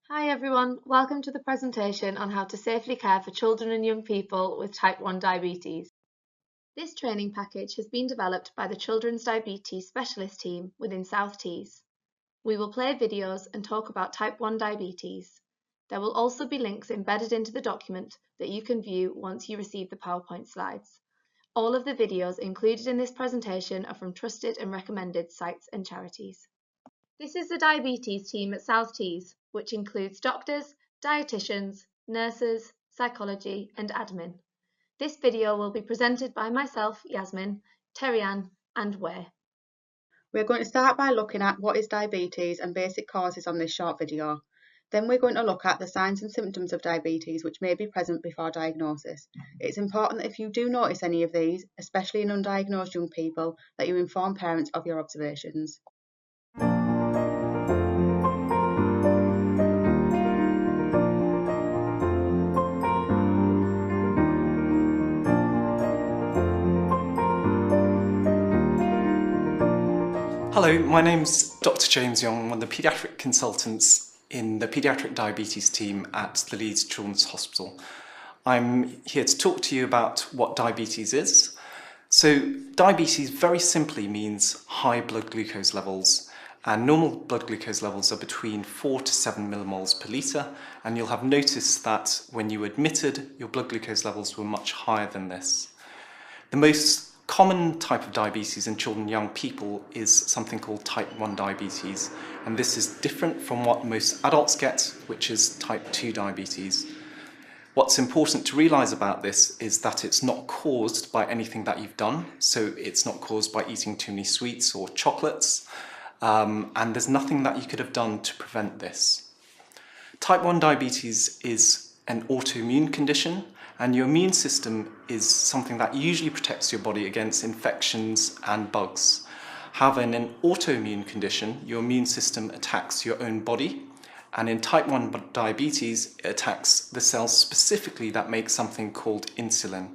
Hi everyone, welcome to the presentation on how to safely care for children and young people with type 1 diabetes. This training package has been developed by the Children's Diabetes Specialist team within South Tees. We will play videos and talk about type 1 diabetes. There will also be links embedded into the document that you can view once you receive the PowerPoint slides. All of the videos included in this presentation are from trusted and recommended sites and charities. This is the diabetes team at South Tees, which includes doctors, dietitians, nurses, psychology and admin. This video will be presented by myself, Yasmin, Terry-Ann and Wei. We're going to start by looking at what is diabetes and basic causes on this short video. Then we're going to look at the signs and symptoms of diabetes which may be present before diagnosis. It's important that if you do notice any of these, especially in undiagnosed young people, that you inform parents of your observations. Hello, my name's Dr. James Young, I'm one of the paediatric consultants in the paediatric diabetes team at the Leeds Children's Hospital. I'm here to talk to you about what diabetes is. So diabetes very simply means high blood glucose levels, and normal blood glucose levels are between 4 to 7 millimoles per litre, and you'll have noticed that when you were admitted, your blood glucose levels were much higher than this. The most common type of diabetes in children and young people is something called type 1 diabetes, and this is different from what most adults get, which is type 2 diabetes. What's important to realise about this is that it's not caused by anything that you've done, so it's not caused by eating too many sweets or chocolates, and there's nothing that you could have done to prevent this. Type 1 diabetes is an autoimmune condition, and your immune system is something that usually protects your body against infections and bugs. However, in an autoimmune condition, your immune system attacks your own body, and in type 1 diabetes, it attacks the cells specifically that make something called insulin.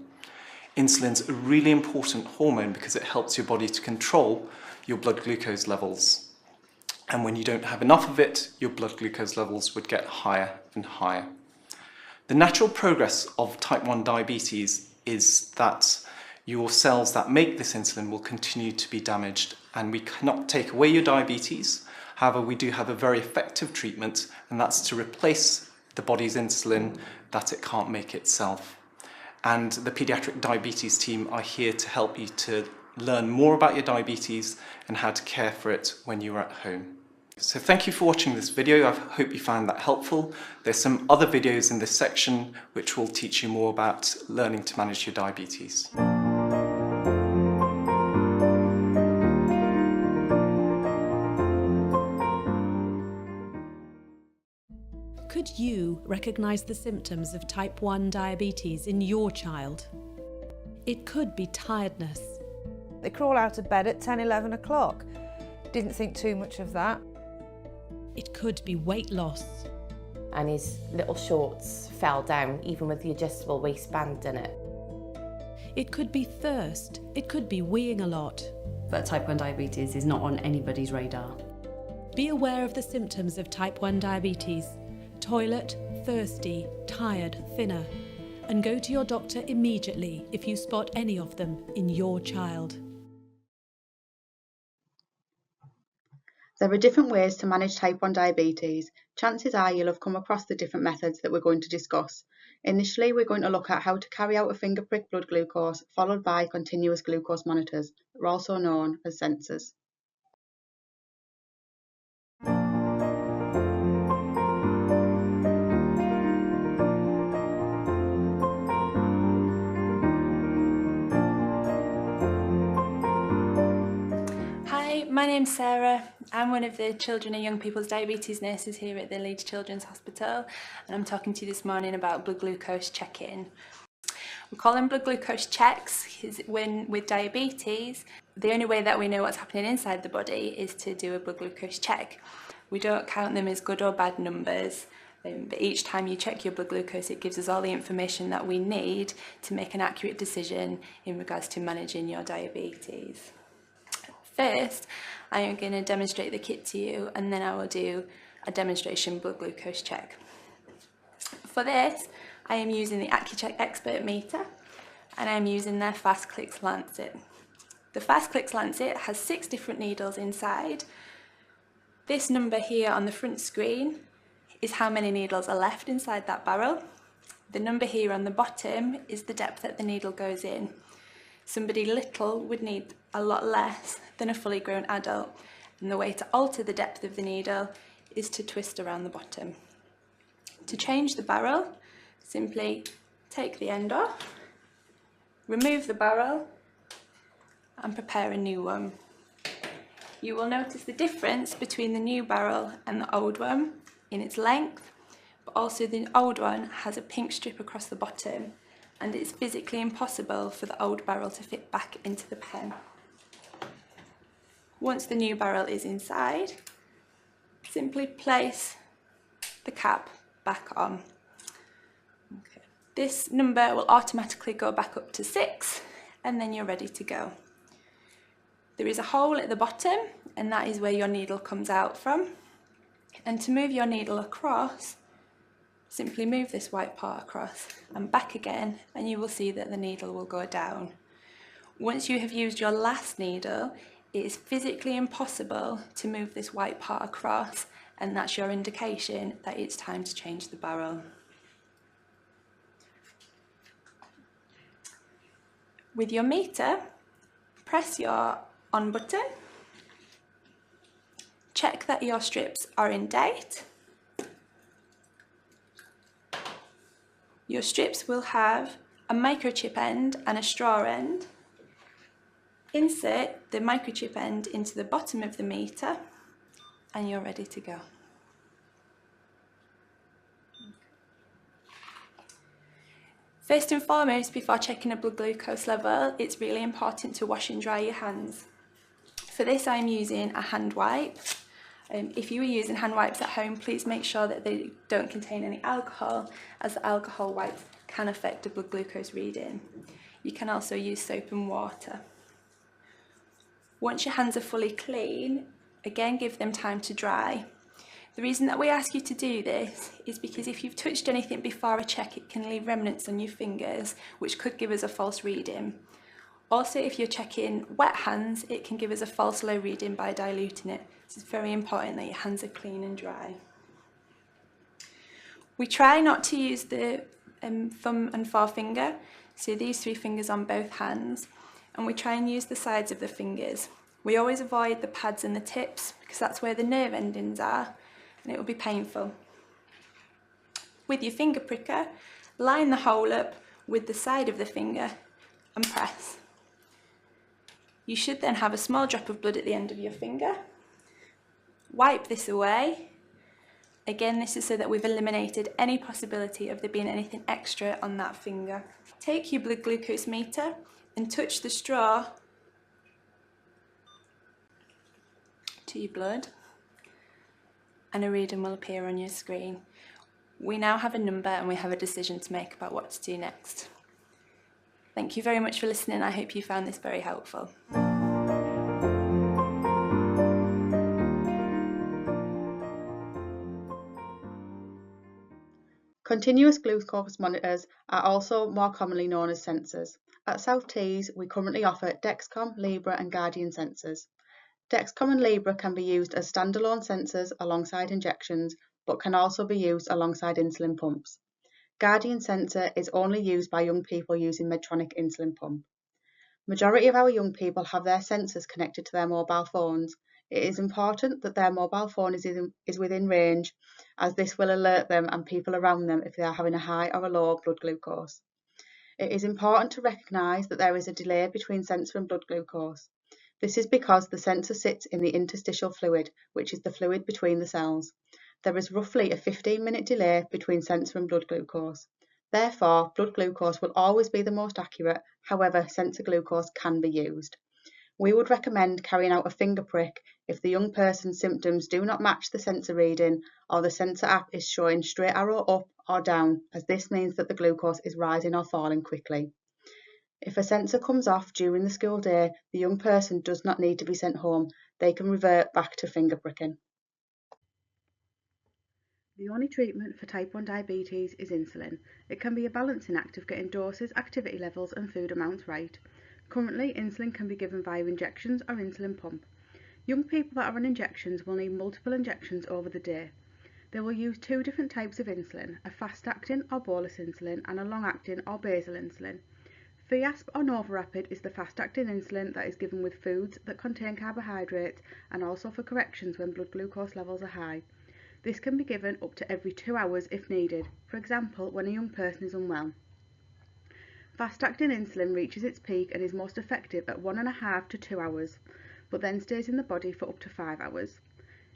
Insulin's a really important hormone because it helps your body to control your blood glucose levels. And when you don't have enough of it, your blood glucose levels would get higher and higher. The natural progress of type 1 diabetes is that your cells that make this insulin will continue to be damaged, and we cannot take away your diabetes. However, we do have a very effective treatment, and that's to replace the body's insulin that it can't make itself. And the paediatric diabetes team are here to help you to learn more about your diabetes and how to care for it when you're at home. So thank you for watching this video. I hope you found that helpful. There's some other videos in this section which will teach you more about learning to manage your diabetes. Could you recognise the symptoms of type 1 diabetes in your child? It could be tiredness. They crawl out of bed at 10, 11 o'clock. Didn't think too much of that. It could be weight loss. And his little shorts fell down, even with the adjustable waistband in it. It could be thirst. It could be weeing a lot. But type 1 diabetes is not on anybody's radar. Be aware of the symptoms of type 1 diabetes. Toilet, thirsty, tired, thinner. And go to your doctor immediately if you spot any of them in your child. There are different ways to manage type 1 diabetes. Chances are you'll have come across the different methods that we're going to discuss. Initially, we're going to look at how to carry out a finger prick blood glucose, followed by continuous glucose monitors, that are also known as sensors. Hi, my name's Sarah. I'm one of the children and young people's diabetes nurses here at the Leeds Children's Hospital, and I'm talking to you this morning about blood glucose check-in. We call them blood glucose checks because when with diabetes, the only way that we know what's happening inside the body is to do a blood glucose check. We don't count them as good or bad numbers, but each time you check your blood glucose, it gives us all the information that we need to make an accurate decision in regards to managing your diabetes. First, I am going to demonstrate the kit to you, and then I will do a demonstration blood glucose check. For this, I am using the AccuCheck Expert Meter, and I'm using their FastClicks Lancet. The FastClicks Lancet has 6 different needles inside. This number here on the front screen is how many needles are left inside that barrel. The number here on the bottom is the depth that the needle goes in. Somebody little would need a lot less than a fully grown adult, and the way to alter the depth of the needle is to twist around the bottom. To change the barrel, simply take the end off, remove the barrel and prepare a new one. You will notice the difference between the new barrel and the old one in its length, but also the old one has a pink strip across the bottom, and it's physically impossible for the old barrel to fit back into the pen. Once the new barrel is inside, simply place the cap back on. Okay. This number will automatically go back up to 6, and then you're ready to go. There is a hole at the bottom, and that is where your needle comes out from. And to move your needle across, simply move this white part across and back again, and you will see that the needle will go down. Once you have used your last needle, it is physically impossible to move this white part across, and that's your indication that it's time to change the barrel. With your meter, press your on button, check that your strips are in date. Your strips will have a microchip end and a straw end. Insert the microchip end into the bottom of the meter, and you're ready to go. First and foremost, before checking a blood glucose level, it's really important to wash and dry your hands. For this, I'm using a hand wipe. If you are using hand wipes at home, please make sure that they don't contain any alcohol, as the alcohol wipes can affect the blood glucose reading. You can also use soap and water. Once your hands are fully clean, again give them time to dry. The reason that we ask you to do this is because if you've touched anything before a check, it can leave remnants on your fingers, which could give us a false reading. Also, if you're checking wet hands, it can give us a false low reading by diluting it. So it's very important that your hands are clean and dry. We try not to use the thumb and forefinger, so these 3 fingers on both hands, and we try and use the sides of the fingers. We always avoid the pads and the tips because that's where the nerve endings are, and it will be painful. With your finger pricker, line the hole up with the side of the finger and press. You should then have a small drop of blood at the end of your finger. Wipe this away. Again, this is so that we've eliminated any possibility of there being anything extra on that finger. Take your blood glucose meter and touch the straw to your blood, and a reading will appear on your screen. We now have a number and we have a decision to make about what to do next. Thank you very much for listening. I hope you found this very helpful. Continuous glucose monitors are also more commonly known as sensors. At South Tees, we currently offer Dexcom, Libra and Guardian sensors. Dexcom and Libra can be used as standalone sensors alongside injections, but can also be used alongside insulin pumps. Guardian sensor is only used by young people using Medtronic insulin pump. Majority of our young people have their sensors connected to their mobile phones. It is important that their mobile phone is within range, as this will alert them and people around them if they are having a high or a low blood glucose. It is important to recognise that there is a delay between sensor and blood glucose. This is because the sensor sits in the interstitial fluid, which is the fluid between the cells. There is roughly a 15-minute delay between sensor and blood glucose. Therefore, blood glucose will always be the most accurate, however, sensor glucose can be used. We would recommend carrying out a finger prick if the young person's symptoms do not match the sensor reading or the sensor app is showing straight arrow up or down, as this means that the glucose is rising or falling quickly. If a sensor comes off during the school day, the young person does not need to be sent home. They can revert back to finger pricking. The only treatment for type 1 diabetes is insulin. It can be a balancing act of getting doses, activity levels and food amounts right. Currently, insulin can be given via injections or insulin pump. Young people that are on injections will need multiple injections over the day. They will use two different types of insulin, a fast-acting or bolus insulin and a long-acting or basal insulin. Fiasp or Novorapid is the fast-acting insulin that is given with foods that contain carbohydrates and also for corrections when blood glucose levels are high. This can be given up to every 2 hours if needed, for example when a young person is unwell. Fast-acting insulin reaches its peak and is most effective at 1.5 to 2 hours, but then stays in the body for up to 5 hours.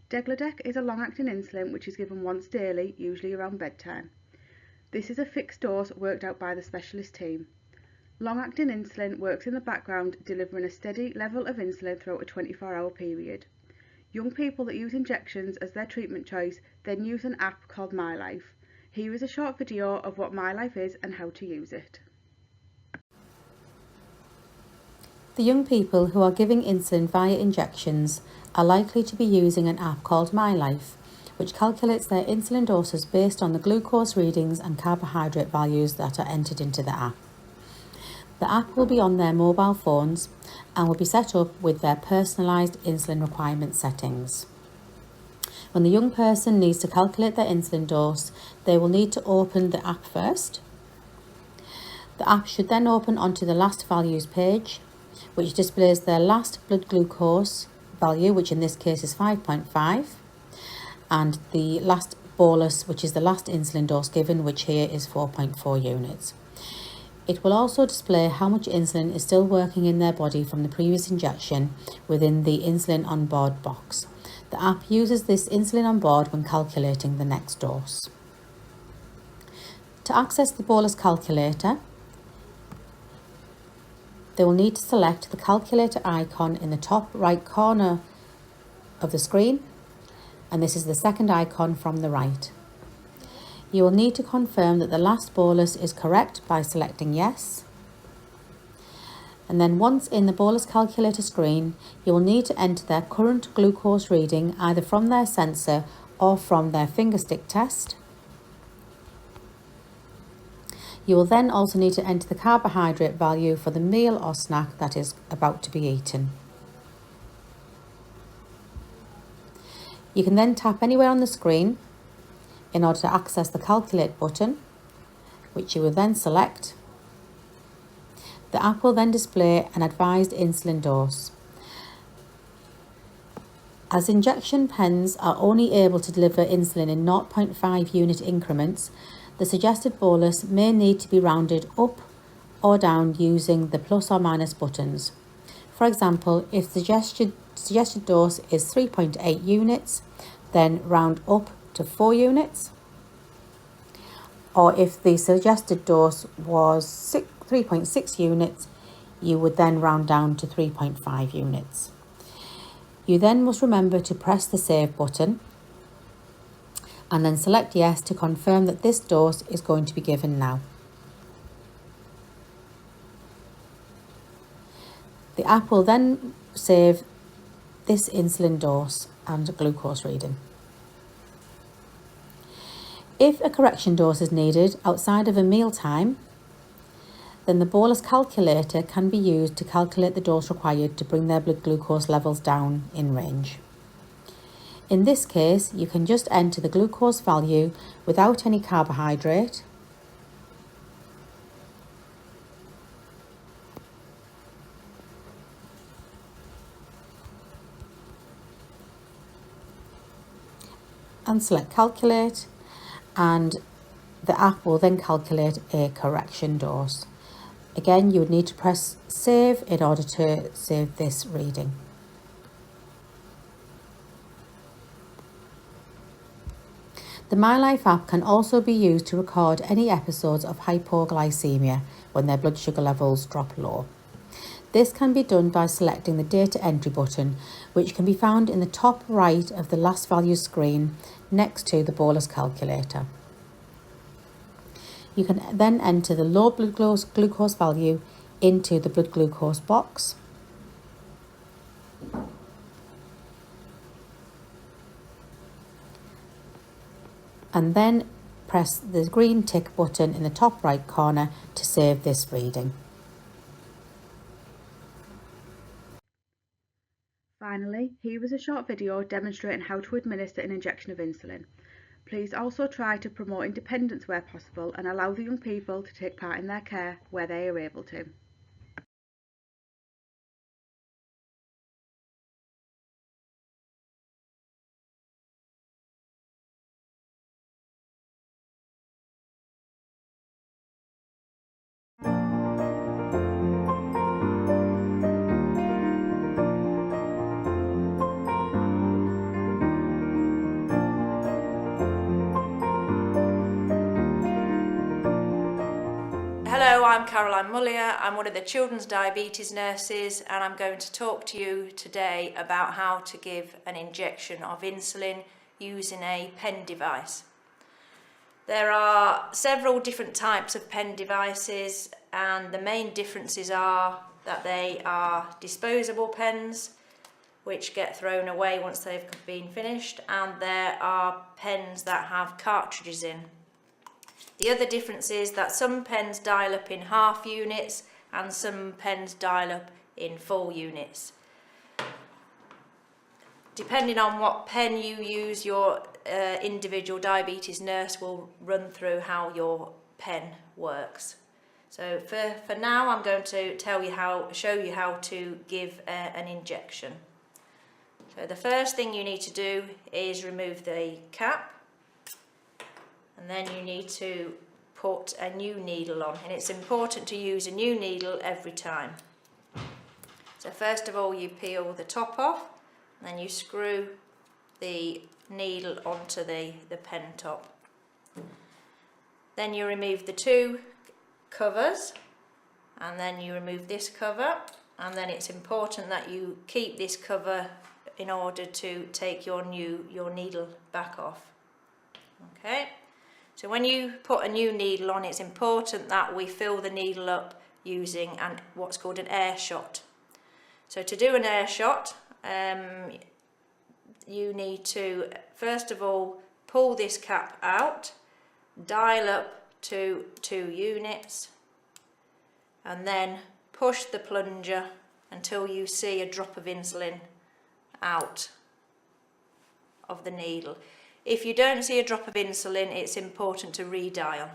Degludec is a long-acting insulin which is given once daily, usually around bedtime. This is a fixed dose worked out by the specialist team. Long-acting insulin works in the background, delivering a steady level of insulin throughout a 24-hour period. Young people that use injections as their treatment choice then use an app called MyLife. Here is a short video of what MyLife is and how to use it. The young people who are giving insulin via injections are likely to be using an app called MyLife, which calculates their insulin doses based on the glucose readings and carbohydrate values that are entered into the app. The app will be on their mobile phones and will be set up with their personalised insulin requirement settings. When the young person needs to calculate their insulin dose, they will need to open the app first. The app should then open onto the last values page, which displays their last blood glucose value, which in this case is 5.5, and the last bolus, which is the last insulin dose given, which here is 4.4 units. It will also display how much insulin is still working in their body from the previous injection within the insulin on board box. The app uses this insulin on board when calculating the next dose. To access the bolus calculator, they will need to select the calculator icon in the top right corner of the screen, and this is the second icon from the right. You will need to confirm that the last bolus is correct by selecting yes. And then once in the bolus calculator screen, you will need to enter their current glucose reading either from their sensor or from their fingerstick test. You will then also need to enter the carbohydrate value for the meal or snack that is about to be eaten. You can then tap anywhere on the screen in order to access the calculate button, which you will then select. The app will then display an advised insulin dose. As injection pens are only able to deliver insulin in 0.5 unit increments, the suggested bolus may need to be rounded up or down using the plus or minus buttons. For example, if the suggested dose is 3.8 units, then round up to 4 units. Or if the suggested dose was 3.6 units, you would then round down to 3.5 units. You then must remember to press the save button and then select yes to confirm that this dose is going to be given now. The app will then save this insulin dose and glucose reading. If a correction dose is needed outside of a meal time, then the bolus calculator can be used to calculate the dose required to bring their blood glucose levels down in range. In this case, you can just enter the glucose value without any carbohydrate, and select calculate, and the app will then calculate a correction dose. Again, you would need to press save in order to save this reading. The MyLife app can also be used to record any episodes of hypoglycemia when their blood sugar levels drop low. This can be done by selecting the data entry button, which can be found in the top right of the last value screen next to the bolus calculator. You can then enter the low blood glucose value into the blood glucose box. and then press the green tick button in the top right corner to save this reading. Finally, here was a short video demonstrating how to administer an injection of insulin. Please also try to promote independence where possible and allow the young people to take part in their care where they are able to. Hello, I'm Caroline Mullier. I'm one of the children's diabetes nurses, and I'm going to talk to you today about how to give an injection of insulin using a pen device. There are several different types of pen devices, and the main differences are that they are disposable pens which get thrown away once they've been finished, and there are pens that have cartridges in. The other difference is that some pens dial up in half units and some pens dial up in full units. Depending on what pen you use, your individual diabetes nurse will run through how your pen works. So for now, I'm going to show you how to give an injection. So the first thing you need to do is remove the cap. And then you need to put a new needle on, and it's important to use a new needle every time. So first of all, you peel the top off, and then you screw the needle onto the pen top. Then you remove the two covers, and then you remove this cover, and then it's important that you keep this cover in order to take your needle back off. Okay. So when you put a new needle on, it's important that we fill the needle up using what's called an air shot. So to do an air shot, you need to first of all pull this cap out, dial up to 2 units, and then push the plunger until you see a drop of insulin out of the needle. If you don't see a drop of insulin, it's important to redial.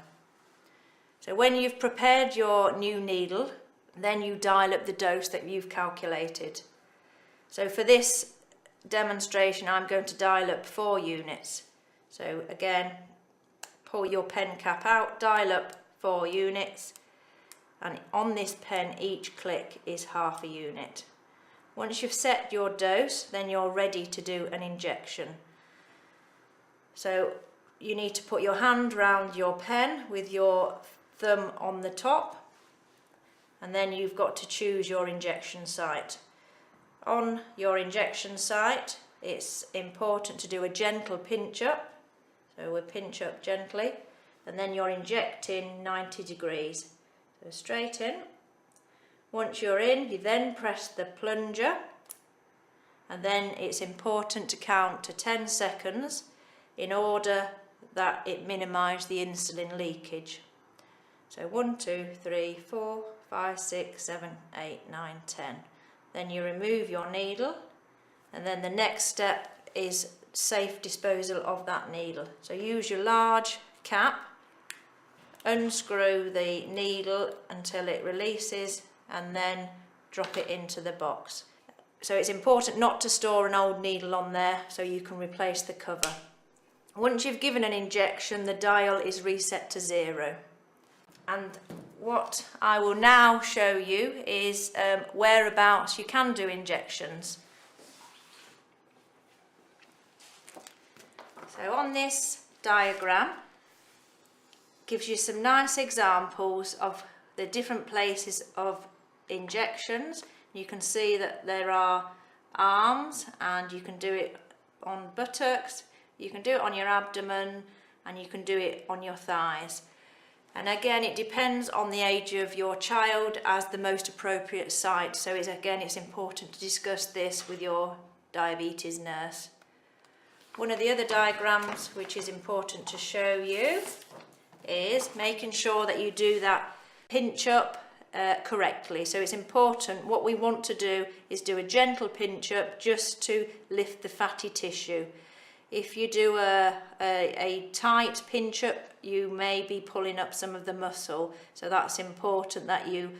So when you've prepared your new needle, then you dial up the dose that you've calculated. So for this demonstration, I'm going to dial up 4 units. So again, pull your pen cap out, dial up 4 units, and on this pen, each click is half a unit. Once you've set your dose, then you're ready to do an injection. So you need to put your hand round your pen with your thumb on the top, and then you've got to choose your injection site. On your injection site, it's important to do a gentle pinch up. So we'll pinch up gently, and then you're injecting 90 degrees. So straight in. Once you're in, you then press the plunger, and then it's important to count to 10 seconds in order that it minimise the insulin leakage. So 1, 2, 3, 4, 5, 6, 7, 8, 9, 10. Then you remove your needle, and then the next step is safe disposal of that needle. So use your large cap, unscrew the needle until it releases, and then drop it into the box. So it's important not to store an old needle on there so you can replace the cover. Once you've given an injection, the dial is reset to 0. And what I will now show you is whereabouts you can do injections. So on this diagram, gives you some nice examples of the different places of injections. You can see that there are arms, and you can do it on buttocks, you can do it on your abdomen, and you can do it on your thighs. And again, it depends on the age of your child as the most appropriate site. So it's important to discuss this with your diabetes nurse. One of the other diagrams which is important to show you is making sure that you do that pinch up correctly. So it's important, what we want to do is do a gentle pinch up just to lift the fatty tissue. If you do a tight pinch up, you may be pulling up some of the muscle, so that's important that you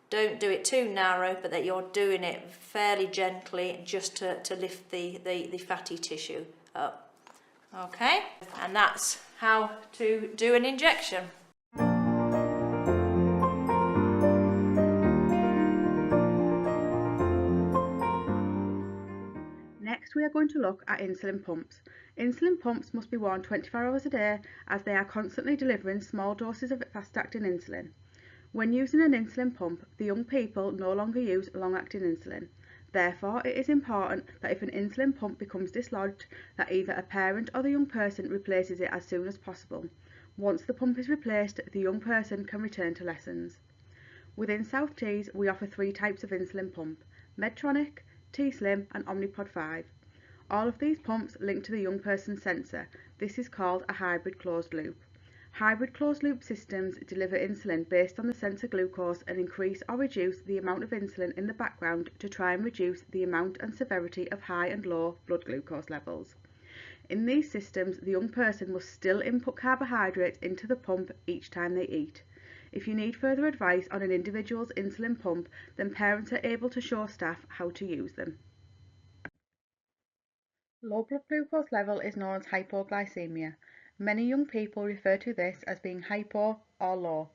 don't do it too narrow, but that you're doing it fairly gently just to lift the fatty tissue up. Okay, and that's how to do an injection. Next, we are going to look at insulin pumps. Insulin pumps must be worn 24 hours a day as they are constantly delivering small doses of fast-acting insulin. When using an insulin pump, the young people no longer use long-acting insulin. Therefore, it is important that if an insulin pump becomes dislodged, that either a parent or the young person replaces it as soon as possible. Once the pump is replaced, the young person can return to lessons. Within South Tees, we offer 3 types of insulin pump: Medtronic, T-Slim and Omnipod 5. All of these pumps link to the young person's sensor. This is called a hybrid closed loop. Hybrid closed-loop systems deliver insulin based on the sensor glucose and increase or reduce the amount of insulin in the background to try and reduce the amount and severity of high and low blood glucose levels. In these systems, the young person must still input carbohydrates into the pump each time they eat. If you need further advice on an individual's insulin pump, then parents are able to show staff how to use them. Low blood glucose level is known as hypoglycemia. Many young people refer to this as being hypo or low.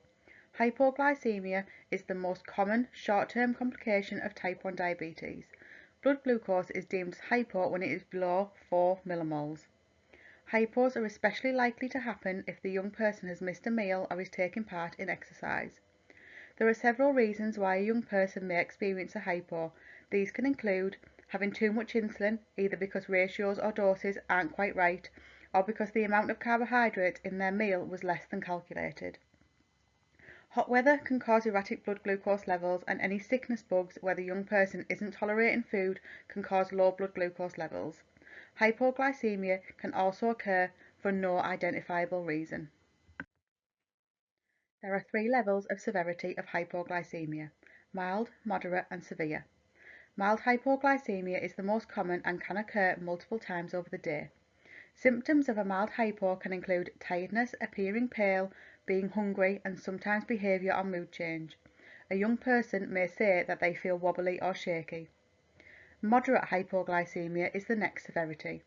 Hypoglycemia is the most common short-term complication of type 1 diabetes. Blood glucose is deemed as hypo when it is below 4 millimoles. Hypos are especially likely to happen if the young person has missed a meal or is taking part in exercise. There are several reasons why a young person may experience a hypo. These can include having too much insulin, either because ratios or doses aren't quite right, or because the amount of carbohydrate in their meal was less than calculated. Hot weather can cause erratic blood glucose levels, and any sickness bugs where the young person isn't tolerating food can cause low blood glucose levels. Hypoglycemia can also occur for no identifiable reason. There are 3 levels of severity of hypoglycemia: mild, moderate and severe. Mild hypoglycemia is the most common and can occur multiple times over the day. Symptoms of a mild hypo can include tiredness, appearing pale, being hungry and sometimes behaviour or mood change. A young person may say that they feel wobbly or shaky. Moderate hypoglycemia is the next severity.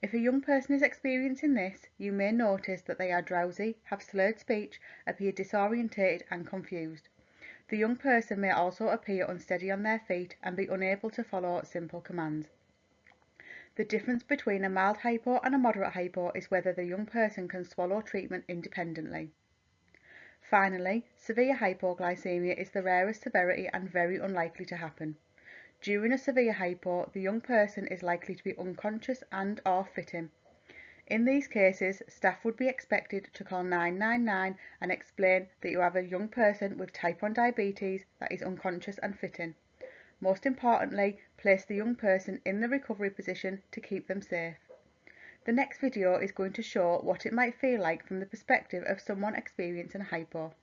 If a young person is experiencing this, you may notice that they are drowsy, have slurred speech, appear disorientated and confused. The young person may also appear unsteady on their feet and be unable to follow simple commands. The difference between a mild hypo and a moderate hypo is whether the young person can swallow treatment independently. Finally, severe hypoglycemia is the rarest severity and very unlikely to happen. During a severe hypo, the young person is likely to be unconscious and/or fitting. In these cases, staff would be expected to call 999 and explain that you have a young person with type 1 diabetes that is unconscious and fitting. Most importantly, place the young person in the recovery position to keep them safe. The next video is going to show what it might feel like from the perspective of someone experiencing a hypo.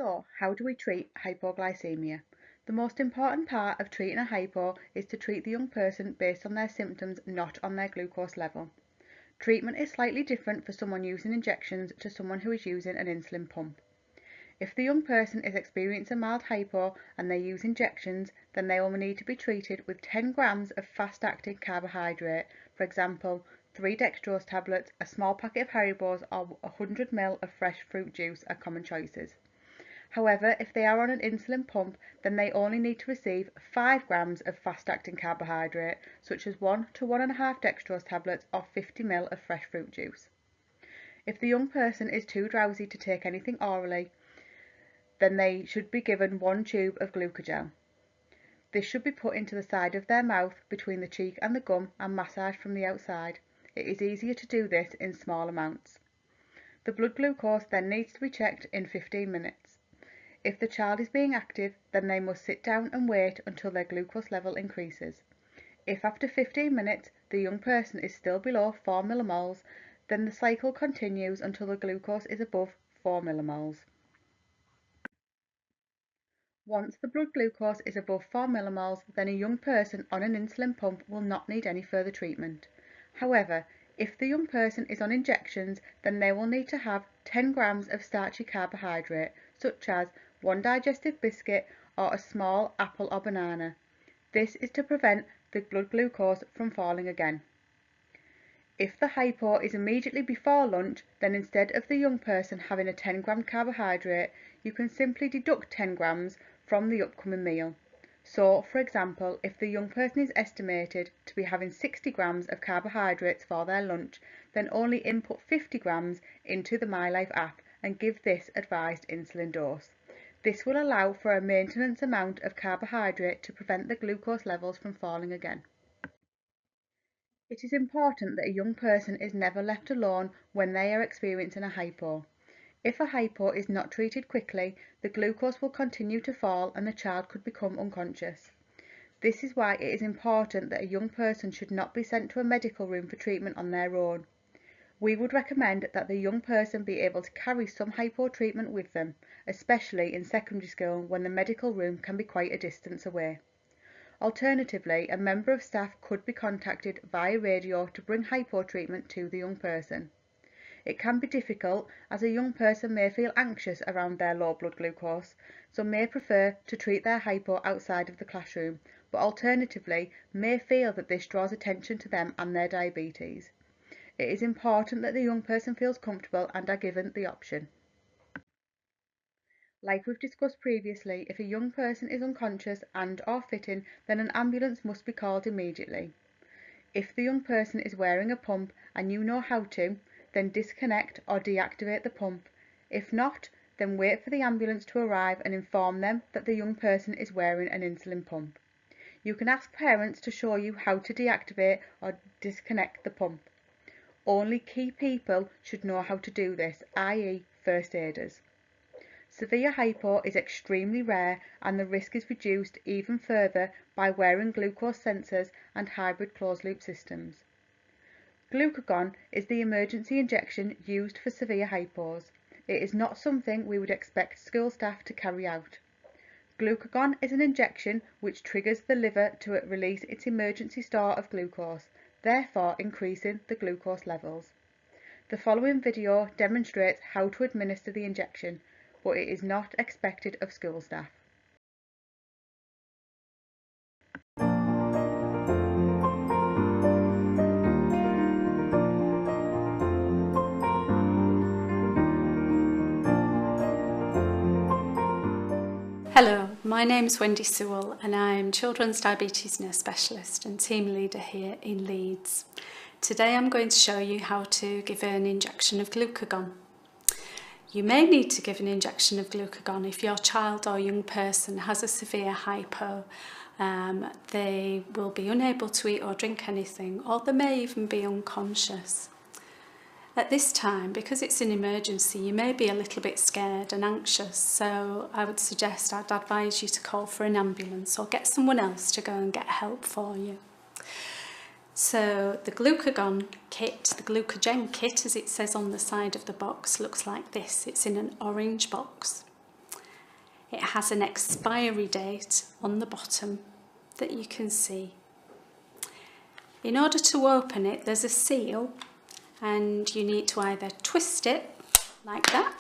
So, how do we treat hypoglycemia? The most important part of treating a hypo is to treat the young person based on their symptoms, not on their glucose level. Treatment is slightly different for someone using injections to someone who is using an insulin pump. If the young person is experiencing a mild hypo and they use injections, then they will need to be treated with 10 grams of fast-acting carbohydrate, for example, 3 dextrose tablets, a small packet of Haribos or 100 ml of fresh fruit juice are common choices. However, if they are on an insulin pump, then they only need to receive 5 grams of fast-acting carbohydrate, such as 1 to 1.5 dextrose tablets or 50 ml of fresh fruit juice. If the young person is too drowsy to take anything orally, then they should be given 1 tube of glucogel. This should be put into the side of their mouth between the cheek and the gum and massaged from the outside. It is easier to do this in small amounts. The blood glucose then needs to be checked in 15 minutes. If the child is being active, then they must sit down and wait until their glucose level increases. If after 15 minutes the young person is still below 4 millimoles, then the cycle continues until the glucose is above 4 millimoles. Once the blood glucose is above 4 millimoles, then a young person on an insulin pump will not need any further treatment. However, if the young person is on injections, then they will need to have 10 grams of starchy carbohydrate, such as 1 digestive biscuit or a small apple or banana. This is to prevent the blood glucose from falling again. If the hypo is immediately before lunch, then instead of the young person having a 10-gram carbohydrate, you can simply deduct 10 grams from the upcoming meal. So, for example, if the young person is estimated to be having 60 grams of carbohydrates for their lunch, then only input 50 grams into the MyLife app and give this advised insulin dose. This will allow for a maintenance amount of carbohydrate to prevent the glucose levels from falling again. It is important that a young person is never left alone when they are experiencing a hypo. If a hypo is not treated quickly, the glucose will continue to fall and the child could become unconscious. This is why it is important that a young person should not be sent to a medical room for treatment on their own. We would recommend that the young person be able to carry some hypo treatment with them, especially in secondary school when the medical room can be quite a distance away. Alternatively, a member of staff could be contacted via radio to bring hypo treatment to the young person. It can be difficult as a young person may feel anxious around their low blood glucose, so may prefer to treat their hypo outside of the classroom, but alternatively may feel that this draws attention to them and their diabetes. It is important that the young person feels comfortable and are given the option. Like we've discussed previously, if a young person is unconscious and/or fitting, then an ambulance must be called immediately. If the young person is wearing a pump and you know how to, then disconnect or deactivate the pump. If not, then wait for the ambulance to arrive and inform them that the young person is wearing an insulin pump. You can ask parents to show you how to deactivate or disconnect the pump. Only key people should know how to do this, i.e. first aiders. Severe hypo is extremely rare and the risk is reduced even further by wearing glucose sensors and hybrid closed-loop systems. Glucagon is the emergency injection used for severe hypos. It is not something we would expect school staff to carry out. Glucagon is an injection which triggers the liver to release its emergency store of glucose, therefore increasing the glucose levels. The following video demonstrates how to administer the injection, but it is not expected of school staff. Hello, my name's Wendy Sewell and I'm Children's Diabetes Nurse Specialist and Team Leader here in Leeds. Today I'm going to show you how to give an injection of glucagon. You may need to give an injection of glucagon if your child or young person has a severe hypo. They will be unable to eat or drink anything, or they may even be unconscious. At this time, because it's an emergency, you may be a little bit scared and anxious, so I'd advise you to call for an ambulance or get someone else to go and get help for you. So the glucagon kit, the glucogen kit as it says on the side of the box, looks like this. It's in an orange box it has an expiry date on the bottom that you can see. In order to open it, there's a seal, and you need to either twist it like that,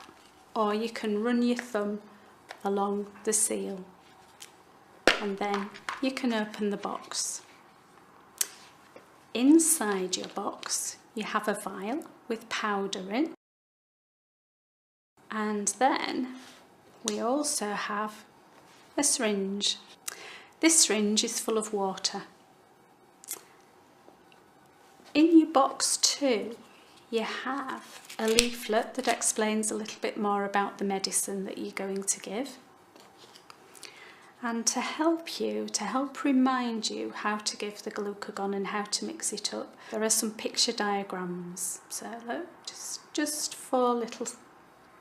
or you can run your thumb along the seal, and then you can open the box. Inside your box, you have a vial with powder in, and then we also have a syringe. This syringe is full of water. In your box too, you have a leaflet that explains a little bit more about the medicine that you're going to give. And to help remind you how to give the glucagon and how to mix it up, there are some picture diagrams. So look, just 4 little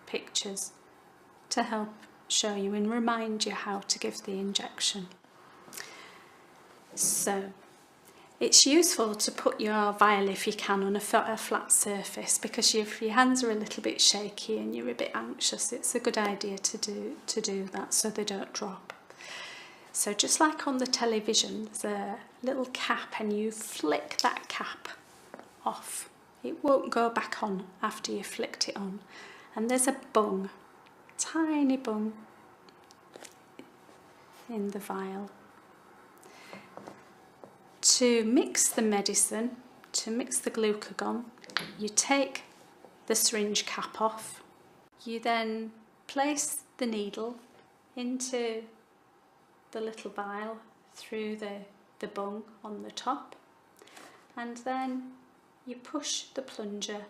pictures to help show you and remind you how to give the injection. So it's useful to put your vial, if you can, on a flat surface, because if your hands are a little bit shaky and you're a bit anxious, it's a good idea to do that so they don't drop. So just like on the television, there's a little cap and you flick that cap off. It won't go back on after you flicked it on. And there's a bung, tiny bung in the vial. To mix the medicine, to mix the glucagon, you take the syringe cap off. You then place the needle into the little vial through the bung on the top, and then you push the plunger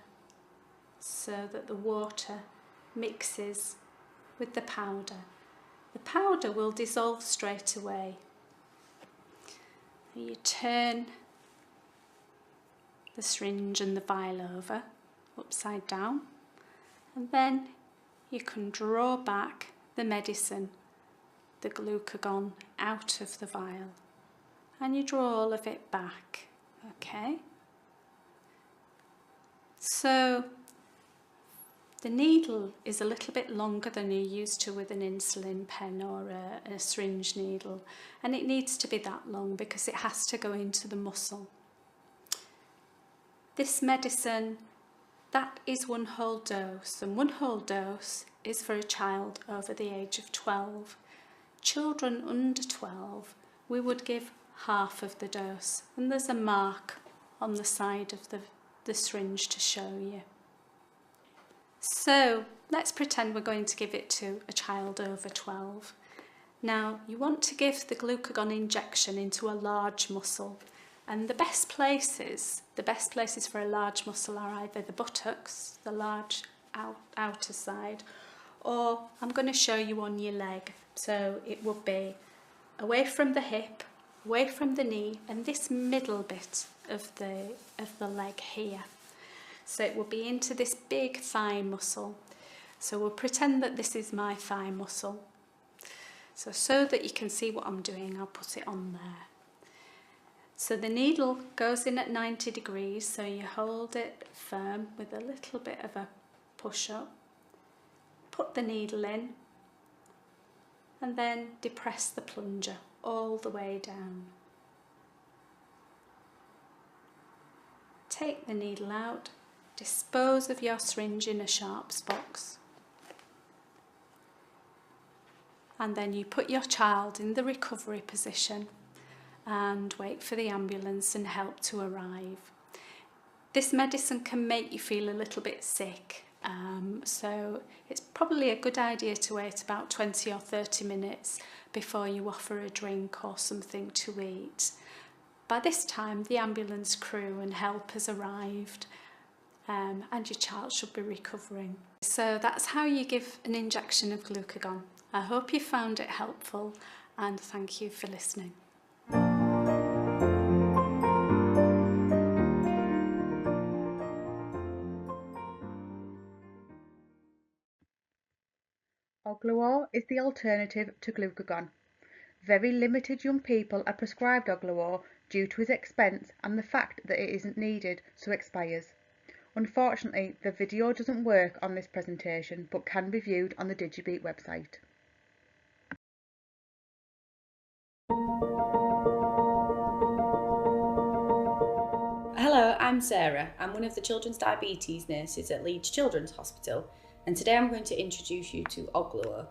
so that the water mixes with the powder. The powder will dissolve straight away. You turn the syringe and the vial over, upside down, and then you can draw back the medicine, the glucagon, out of the vial, and you draw all of it back. Okay? So the needle is a little bit longer than you're used to with an insulin pen or a syringe needle, and it needs to be that long because it has to go into the muscle. This medicine, that is 1 whole dose, and 1 whole dose is for a child over the age of 12. Children under 12, we would give half of the dose, and there's a mark on the side of the syringe to show you. So let's pretend we're going to give it to a child over 12. Now you want to give the glucagon injection into a large muscle, and the best places for a large muscle are either the buttocks, the large outer side, or I'm going to show you on your leg. So it would be away from the hip, away from the knee, and this middle bit of the leg here. So it will be into this big thigh muscle. So we'll pretend that this is my thigh muscle. So that you can see what I'm doing, I'll put it on there. So the needle goes in at 90 degrees, so you hold it firm with a little bit of a push up. Put the needle in, and then depress the plunger all the way down. Take the needle out, dispose of your syringe in a sharps box, and then you put your child in the recovery position and wait for the ambulance and help to arrive. This medicine can make you feel a little bit sick, so it's probably a good idea to wait about 20 or 30 minutes before you offer a drink or something to eat. By this time the ambulance crew and help has arrived, and your child should be recovering. So that's how you give an injection of glucagon. I hope you found it helpful, and thank you for listening. Ogluor is the alternative to glucagon. Very limited young people are prescribed Ogluor due to its expense and the fact that it isn't needed, so expires. Unfortunately, the video doesn't work on this presentation but can be viewed on the Digibeat website. I'm Sarah. I'm one of the children's diabetes nurses at Leeds Children's Hospital, and today I'm going to introduce you to Ogluo.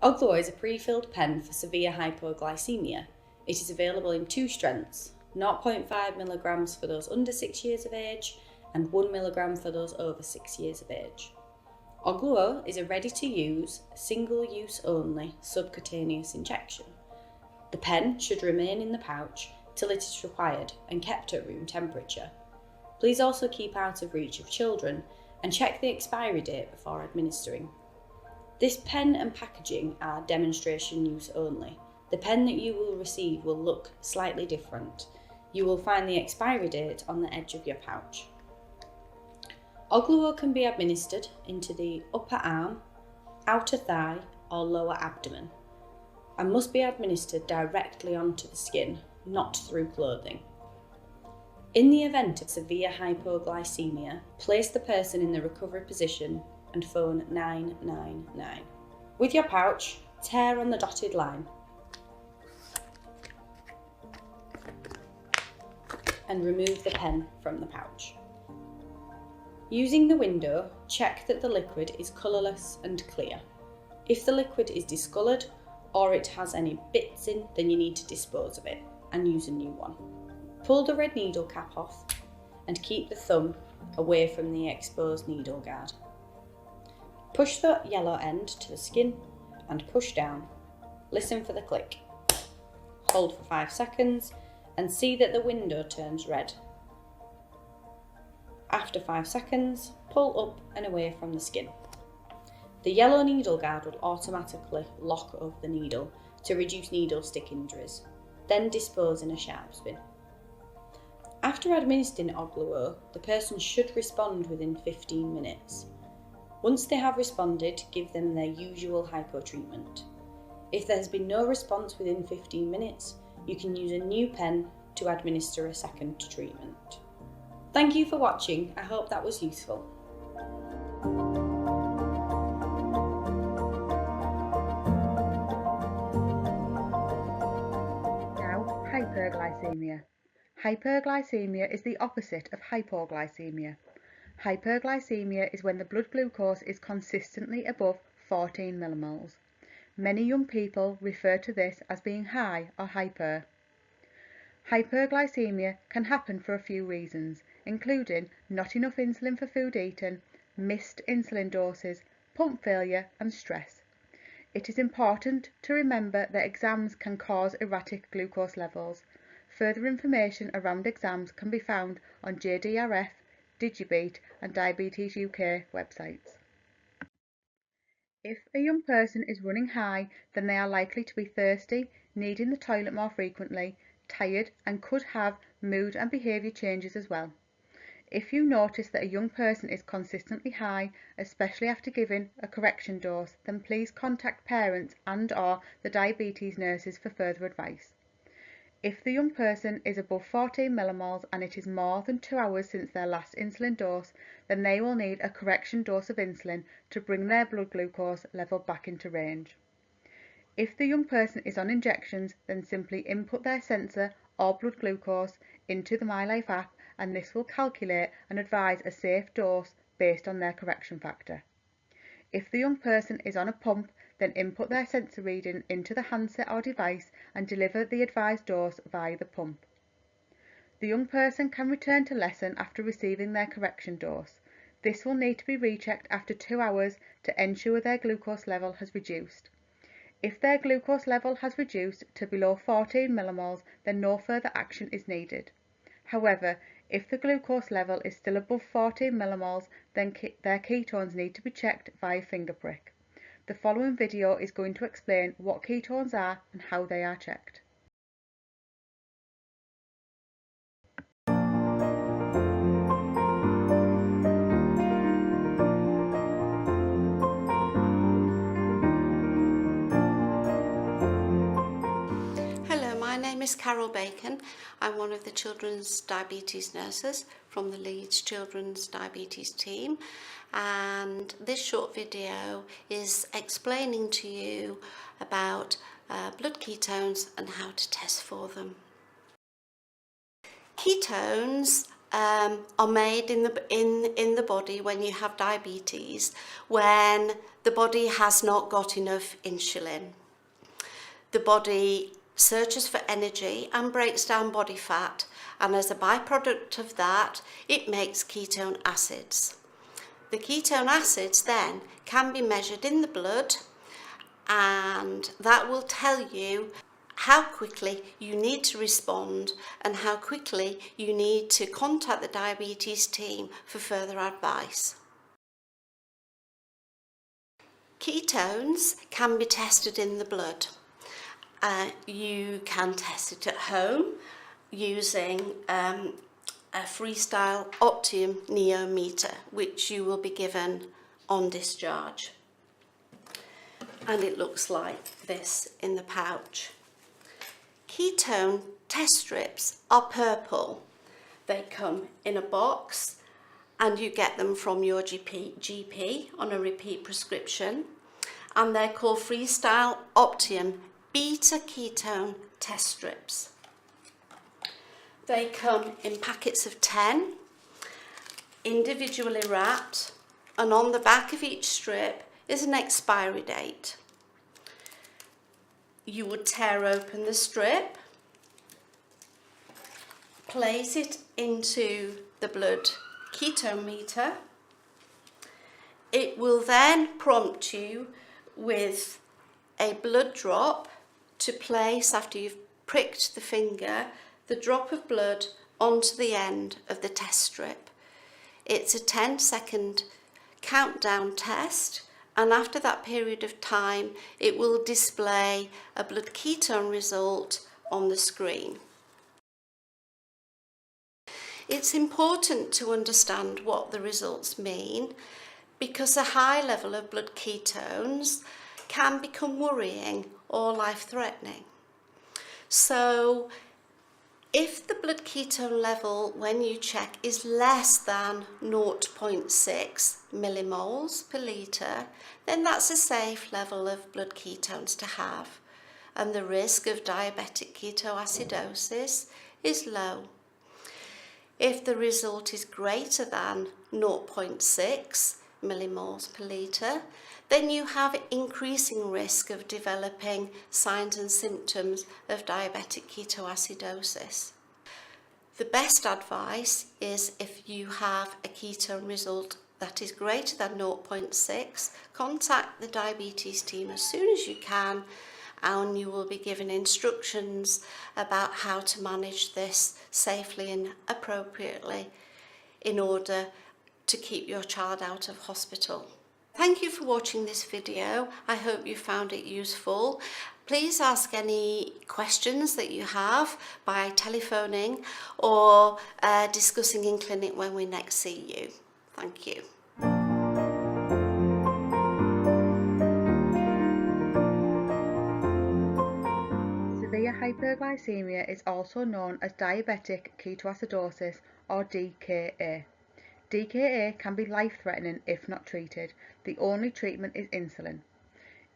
Ogluo is a pre-filled pen for severe hypoglycemia. It is available in 2 strengths, 0.5 milligrams for those under 6 years of age and 1 milligram for those over 6 years of age. Ogluo is a ready-to-use, single-use only subcutaneous injection. The pen should remain in the pouch till it is required and kept at room temperature. Please also keep out of reach of children and check the expiry date before administering. This pen and packaging are demonstration use only. The pen that you will receive will look slightly different. You will find the expiry date on the edge of your pouch. Ogluo can be administered into the upper arm, outer thigh or lower abdomen, and must be administered directly onto the skin, not through clothing. In the event of severe hypoglycemia, place the person in the recovery position and phone 999. With your pouch, tear on the dotted line and remove the pen from the pouch. Using the window, check that the liquid is colourless and clear. If the liquid is discoloured or it has any bits in, then you need to dispose of it and use a new one. Pull the red needle cap off and keep the thumb away from the exposed needle guard. Push the yellow end to the skin and push down. Listen for the click. Hold for 5 seconds and see that the window turns red. After 5 seconds, pull up and away from the skin. The yellow needle guard will automatically lock over the needle to reduce needle stick injuries, then dispose in a sharp spin. After administering Ogluo, the person should respond within 15 minutes. Once they have responded, give them their usual hypo treatment. If there has been no response within 15 minutes, you can use a new pen to administer a second treatment. Thank you for watching. I hope that was useful. Now, hyperglycemia. Hyperglycemia is the opposite of hypoglycemia. Hyperglycemia is when the blood glucose is consistently above 14 millimoles. Many young people refer to this as being high or hyper. Hyperglycemia can happen for a few reasons, including not enough insulin for food eaten, missed insulin doses, pump failure and stress. It is important to remember that exams can cause erratic glucose levels. Further information around exams can be found on JDRF, Digibeat and Diabetes UK websites. If a young person is running high, then they are likely to be thirsty, needing the toilet more frequently, tired and could have mood and behaviour changes as well. If you notice that a young person is consistently high, especially after giving a correction dose, then please contact parents and/or the diabetes nurses for further advice. If the young person is above 14 millimoles and it is more than 2 hours since their last insulin dose, then they will need a correction dose of insulin to bring their blood glucose level back into range. If the young person is on injections, then simply input their sensor or blood glucose into the MyLife app and this will calculate and advise a safe dose based on their correction factor. If the young person is on a pump, then input their sensor reading into the handset or device and deliver the advised dose via the pump. The young person can return to lesson after receiving their correction dose. This will need to be rechecked after 2 hours to ensure their glucose level has reduced. If their glucose level has reduced to below 14 millimoles, then no further action is needed. However, if the glucose level is still above 14 millimoles, then their ketones need to be checked via finger prick. The following video is going to explain what ketones are and how they are checked. Hello, my name is Carol Bacon. I'm one of the children's diabetes nurses from the Leeds Children's Diabetes team, and this short video is explaining to you about blood ketones and how to test for them. Ketones are made in the body when you have diabetes, when the body has not got enough insulin. The body searches for energy and breaks down body fat, and as a byproduct of that, it makes ketone acids. The ketone acids then can be measured in the blood, and that will tell you how quickly you need to respond and how quickly you need to contact the diabetes team for further advice. Ketones can be tested in the blood. You can test it at home using a Freestyle Optium neometer, which you will be given on discharge. And it looks like this in the pouch. Ketone test strips are purple. They come in a box and you get them from your GP on a repeat prescription, and they're called Freestyle Optium beta ketone test strips. They come in packets of 10, individually wrapped, and on the back of each strip is an expiry date. You would tear open the strip, place it into the blood ketone meter. It will then prompt you with a blood drop to place, after you've pricked the finger, the drop of blood onto the end of the test strip. It's a 10-second countdown test, and after that period of time it will display a blood ketone result on the screen. It's important to understand what the results mean, because a high level of blood ketones can become worrying or life-threatening. So if the blood ketone level when you check is less than 0.6 millimoles per litre, then that's a safe level of blood ketones to have, and the risk of diabetic ketoacidosis is low. If the result is greater than 0.6 millimoles per litre, then you have increasing risk of developing signs and symptoms of diabetic ketoacidosis. The best advice is, if you have a ketone result that is greater than 0.6, contact the diabetes team as soon as you can, and you will be given instructions about how to manage this safely and appropriately in order to keep your child out of hospital. Thank you for watching this video. I hope you found it useful. Please ask any questions that you have by telephoning or discussing in clinic when we next see you. Thank you. Severe hyperglycemia is also known as diabetic ketoacidosis, or DKA. DKA can be life-threatening if not treated. The only treatment is insulin.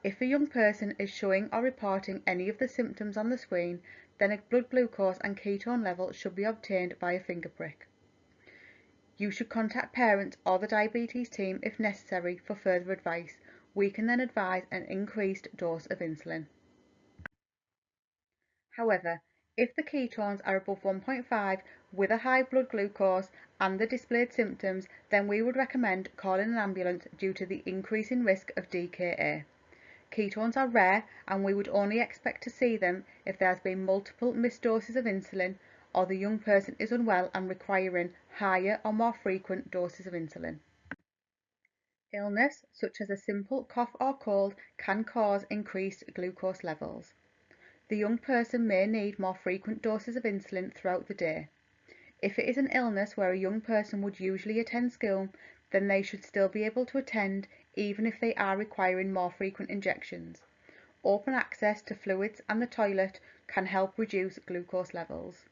If a young person is showing or reporting any of the symptoms on the screen, then a blood glucose and ketone level should be obtained by a finger prick. You should contact parents or the diabetes team if necessary for further advice. We can then advise an increased dose of insulin. However, if the ketones are above 1.5 with a high blood glucose and the displayed symptoms, then we would recommend calling an ambulance due to the increasing risk of DKA. Ketones are rare, and we would only expect to see them if there has been multiple missed doses of insulin, or the young person is unwell and requiring higher or more frequent doses of insulin. Illness, such as a simple cough or cold, can cause increased glucose levels. The young person may need more frequent doses of insulin throughout the day. If it is an illness where a young person would usually attend school, then they should still be able to attend even if they are requiring more frequent injections. Open access to fluids and the toilet can help reduce glucose levels.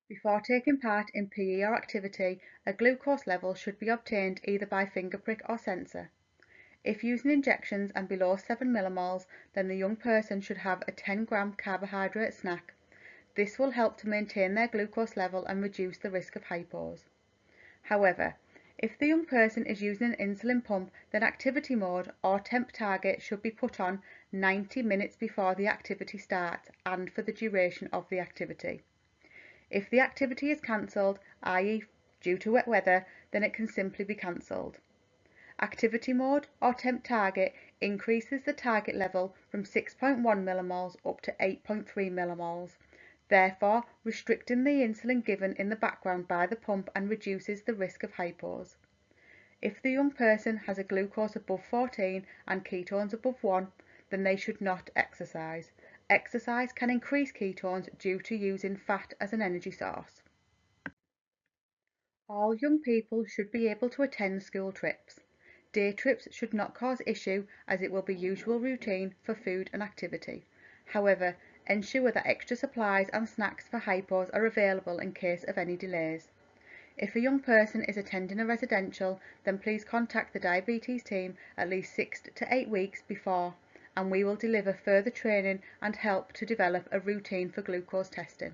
Before taking part in PE or activity, a glucose level should be obtained either by finger prick or sensor. If using injections and below 7 millimoles, then the young person should have a 10-gram carbohydrate snack. This will help to maintain their glucose level and reduce the risk of hypos. However, if the young person is using an insulin pump, then activity mode or temp target should be put on 90 minutes before the activity starts and for the duration of the activity. If the activity is cancelled, i.e. due to wet weather, then it can simply be cancelled. Activity mode or temp target increases the target level from 6.1 millimoles up to 8.3 millimoles, therefore restricting the insulin given in the background by the pump and reduces the risk of hypos. If the young person has a glucose above 14 and ketones above 1, then they should not exercise. Exercise can increase ketones due to using fat as an energy source. All young people should be able to attend school trips. Day trips should not cause issue as it will be usual routine for food and activity. However, ensure that extra supplies and snacks for hypos are available in case of any delays. If a young person is attending a residential, then please contact the diabetes team at least 6 to 8 weeks before, and we will deliver further training and help to develop a routine for glucose testing.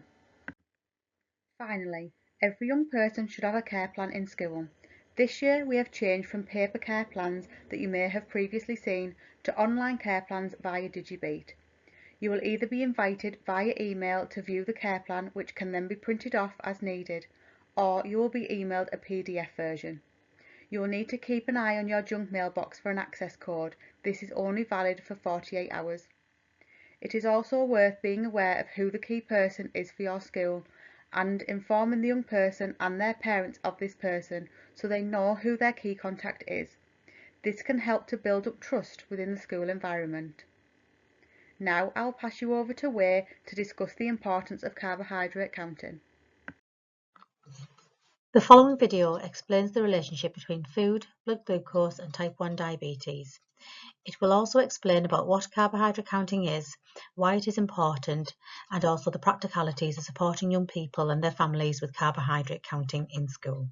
Finally, every young person should have a care plan in school. This year we have changed from paper care plans that you may have previously seen to online care plans via DigiBeat. You will either be invited via email to view the care plan, which can then be printed off as needed, or you will be emailed a PDF version. You will need to keep an eye on your junk mailbox for an access code. This is only valid for 48 hours. It is also worth being aware of who the key person is for your school and informing the young person and their parents of this person so they know who their key contact is. This can help to build up trust within the school environment. Now I'll pass you over to Wei to discuss the importance of carbohydrate counting. The following video explains the relationship between food, blood glucose and type 1 diabetes. It will also explain about what carbohydrate counting is, why it is important, and also the practicalities of supporting young people and their families with carbohydrate counting in school.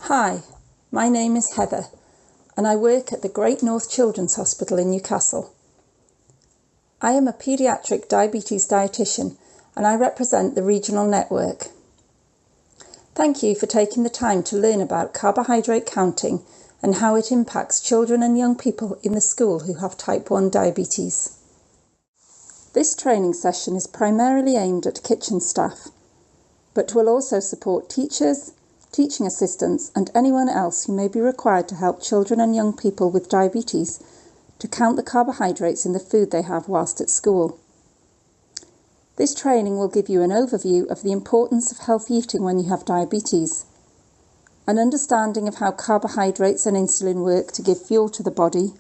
Hi, my name is Heather and I work at the Great North Children's Hospital in Newcastle. I am a paediatric diabetes dietitian and I represent the regional network. Thank you for taking the time to learn about carbohydrate counting and how it impacts children and young people in the school who have type 1 diabetes. This training session is primarily aimed at kitchen staff, but will also support teachers, teaching assistants and anyone else who may be required to help children and young people with diabetes to count the carbohydrates in the food they have whilst at school. This training will give you an overview of the importance of healthy eating when you have diabetes, an understanding of how carbohydrates and insulin work to give fuel to the body,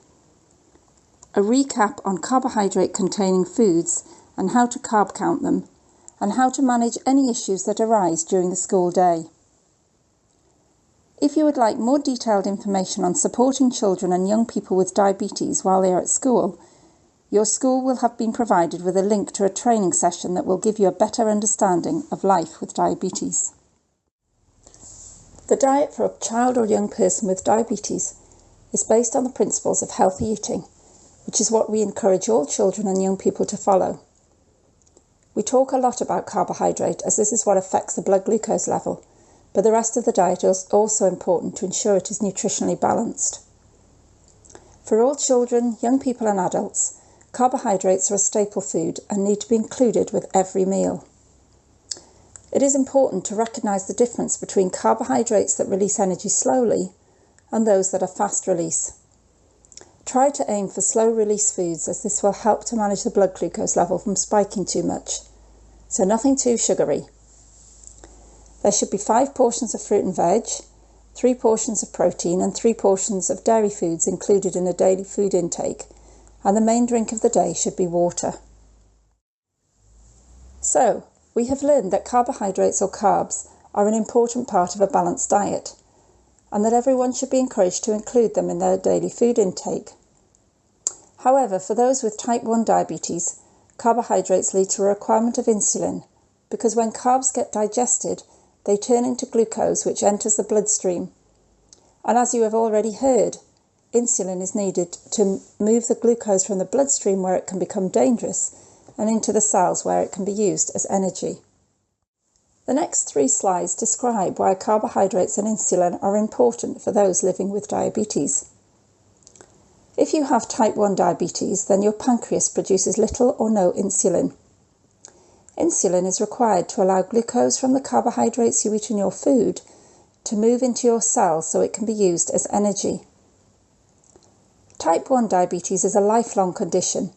a recap on carbohydrate-containing foods and how to carb count them, and how to manage any issues that arise during the school day. If you would like more detailed information on supporting children and young people with diabetes while they are at school, your school will have been provided with a link to a training session that will give you a better understanding of life with diabetes. The diet for a child or young person with diabetes is based on the principles of healthy eating, which is what we encourage all children and young people to follow. We talk a lot about carbohydrate as this is what affects the blood glucose level, but the rest of the diet is also important to ensure it is nutritionally balanced. For all children, young people and adults, carbohydrates are a staple food and need to be included with every meal. It is important to recognise the difference between carbohydrates that release energy slowly and those that are fast release. Try to aim for slow release foods as this will help to manage the blood glucose level from spiking too much, so nothing too sugary. There should be 5 portions of fruit and veg, 3 portions of protein and 3 portions of dairy foods included in a daily food intake, and the main drink of the day should be water. So, we have learned that carbohydrates or carbs are an important part of a balanced diet, and that everyone should be encouraged to include them in their daily food intake. However, for those with type 1 diabetes, carbohydrates lead to a requirement of insulin, because when carbs get digested, they turn into glucose which enters the bloodstream. And as you have already heard, insulin is needed to move the glucose from the bloodstream where it can become dangerous and into the cells where it can be used as energy. The next 3 slides describe why carbohydrates and insulin are important for those living with diabetes. If you have type 1 diabetes, then your pancreas produces little or no insulin. Insulin is required to allow glucose from the carbohydrates you eat in your food to move into your cells so it can be used as energy. Type 1 diabetes is a lifelong condition,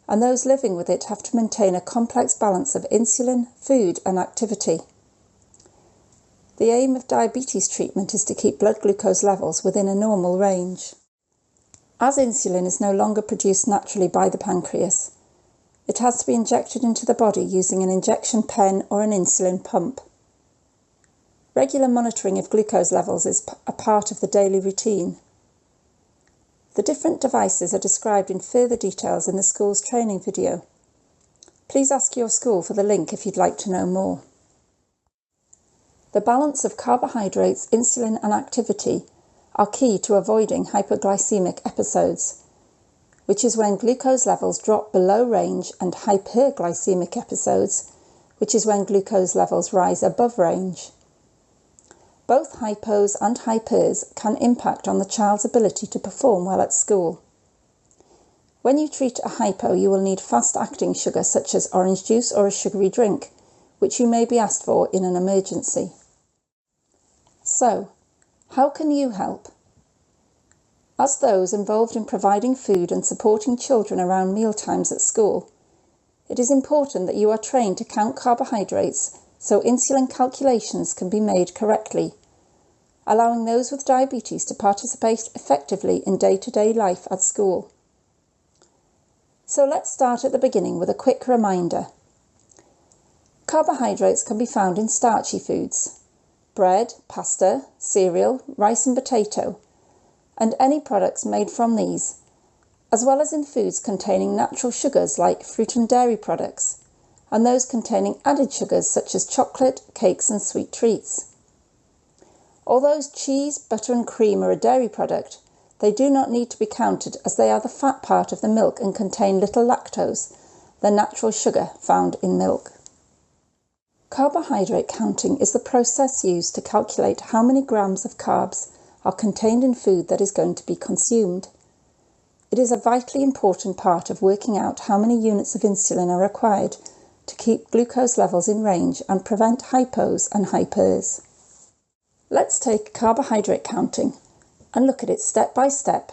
and those living with it have to maintain a complex balance of insulin, food and activity. The aim of diabetes treatment is to keep blood glucose levels within a normal range. As insulin is no longer produced naturally by the pancreas, it has to be injected into the body using an injection pen or an insulin pump. Regular monitoring of glucose levels is a part of the daily routine. The different devices are described in further details in the school's training video. Please ask your school for the link if you'd like to know more. The balance of carbohydrates, insulin and activity are key to avoiding hypoglycemic episodes, which is when glucose levels drop below range, and hyperglycemic episodes, which is when glucose levels rise above range. Both hypos and hypers can impact on the child's ability to perform well at school. When you treat a hypo, you will need fast-acting sugar such as orange juice or a sugary drink, which you may be asked for in an emergency. So, how can you help? As those involved in providing food and supporting children around mealtimes at school, it is important that you are trained to count carbohydrates so insulin calculations can be made correctly, allowing those with diabetes to participate effectively in day-to-day life at school. So let's start at the beginning with a quick reminder. Carbohydrates can be found in starchy foods: bread, pasta, cereal, rice and potato, and any products made from these, as well as in foods containing natural sugars like fruit and dairy products, and those containing added sugars such as chocolate, cakes and sweet treats. Although cheese, butter and cream are a dairy product, they do not need to be counted as they are the fat part of the milk and contain little lactose, the natural sugar found in milk. Carbohydrate counting is the process used to calculate how many grams of carbs are contained in food that is going to be consumed. It is a vitally important part of working out how many units of insulin are required to keep glucose levels in range and prevent hypos and hypers. Let's take carbohydrate counting and look at it step by step.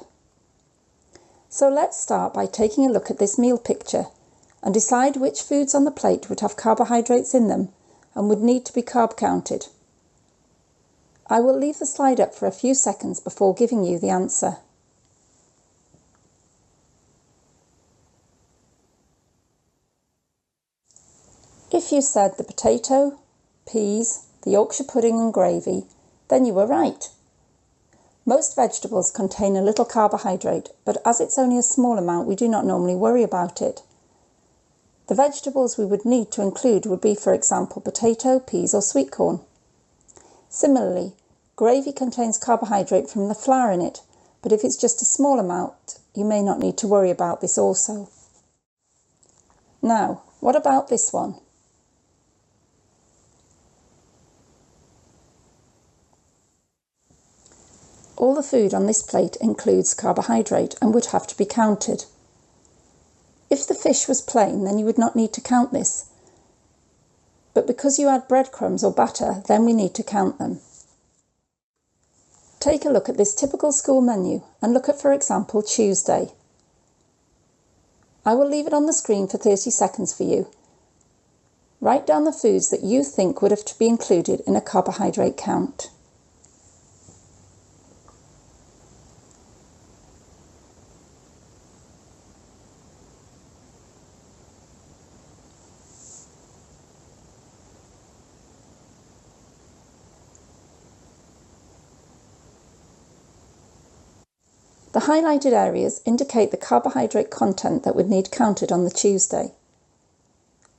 So let's start by taking a look at this meal picture and decide which foods on the plate would have carbohydrates in them and would need to be carb counted. I will leave the slide up for a few seconds before giving you the answer. If you said the potato, peas, the Yorkshire pudding and gravy, then you were right. Most vegetables contain a little carbohydrate, but as it's only a small amount, we do not normally worry about it. The vegetables we would need to include would be, for example, potato, peas or sweet corn. Similarly, gravy contains carbohydrate from the flour in it, but if it's just a small amount, you may not need to worry about this also. Now, what about this one? All the food on this plate includes carbohydrate and would have to be counted. If the fish was plain, then you would not need to count this. But because you add breadcrumbs or batter, then we need to count them. Take a look at this typical school menu and look at, for example, Tuesday. I will leave it on the screen for 30 seconds for you. Write down the foods that you think would have to be included in a carbohydrate count. The highlighted areas indicate the carbohydrate content that would need counted on the Tuesday.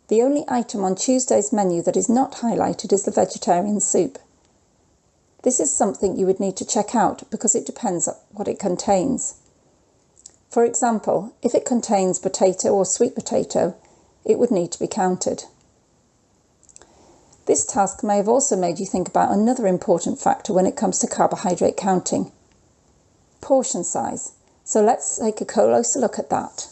The only item on Tuesday's menu that is not highlighted is the vegetarian soup. This is something you would need to check out because it depends on what it contains. For example, if it contains potato or sweet potato, it would need to be counted. This task may have also made you think about another important factor when it comes to carbohydrate counting: portion size. So let's take a closer look at that.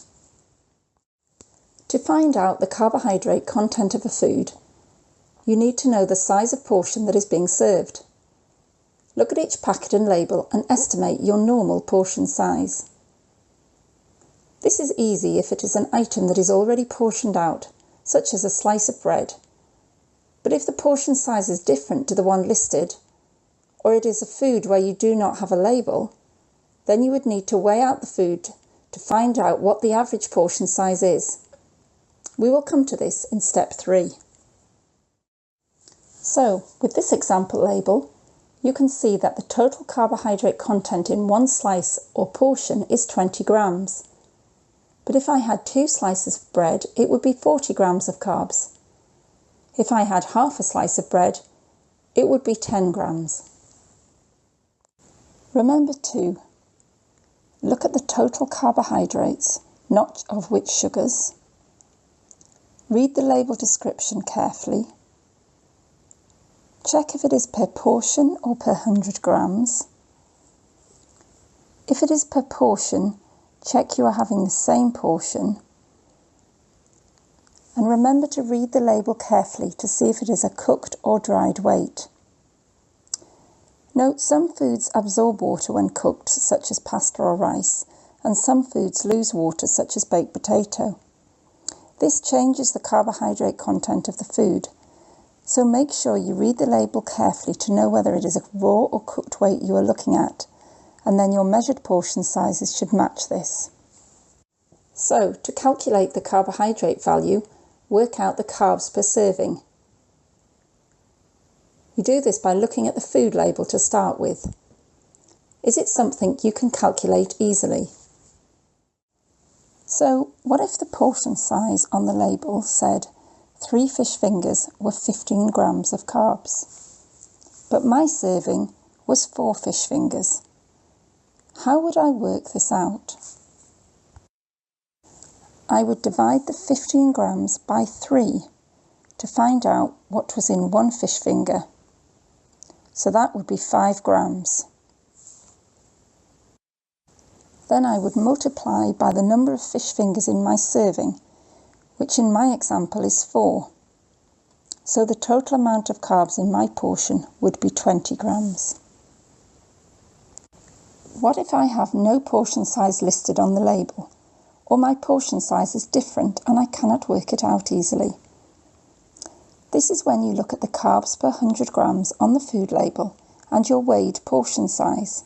To find out the carbohydrate content of a food, you need to know the size of portion that is being served. Look at each packet and label and estimate your normal portion size. This is easy if it is an item that is already portioned out, such as a slice of bread. But if the portion size is different to the one listed, or it is a food where you do not have a label, then you would need to weigh out the food to find out what the average portion size is. We will come to this in step 3. So, with this example label, you can see that the total carbohydrate content in one slice or portion is 20 grams. But if I had 2 slices of bread, it would be 40 grams of carbs. If I had half a slice of bread, it would be 10 grams. Remember to look at the total carbohydrates, not of which sugars. Read the label description carefully. Check if it is per portion or per 100 grams. If it is per portion, check you are having the same portion. And remember to read the label carefully to see if it is a cooked or dried weight. Note some foods absorb water when cooked, such as pasta or rice, and some foods lose water, such as baked potato. This changes the carbohydrate content of the food, so make sure you read the label carefully to know whether it is a raw or cooked weight you are looking at, and then your measured portion sizes should match this. So, to calculate the carbohydrate value, work out the carbs per serving. You do this by looking at the food label to start with. Is it something you can calculate easily? So, what if the portion size on the label said 3 fish fingers were 15 grams of carbs, but my serving was 4 fish fingers? How would I work this out? I would divide the 15 grams by 3 to find out what was in 1 fish finger. So that would be 5 grams. Then I would multiply by the number of fish fingers in my serving, which in my example is 4. So the total amount of carbs in my portion would be 20 grams. What if I have no portion size listed on the label, or my portion size is different and I cannot work it out easily? This is when you look at the carbs per 100 grams on the food label and your weighed portion size.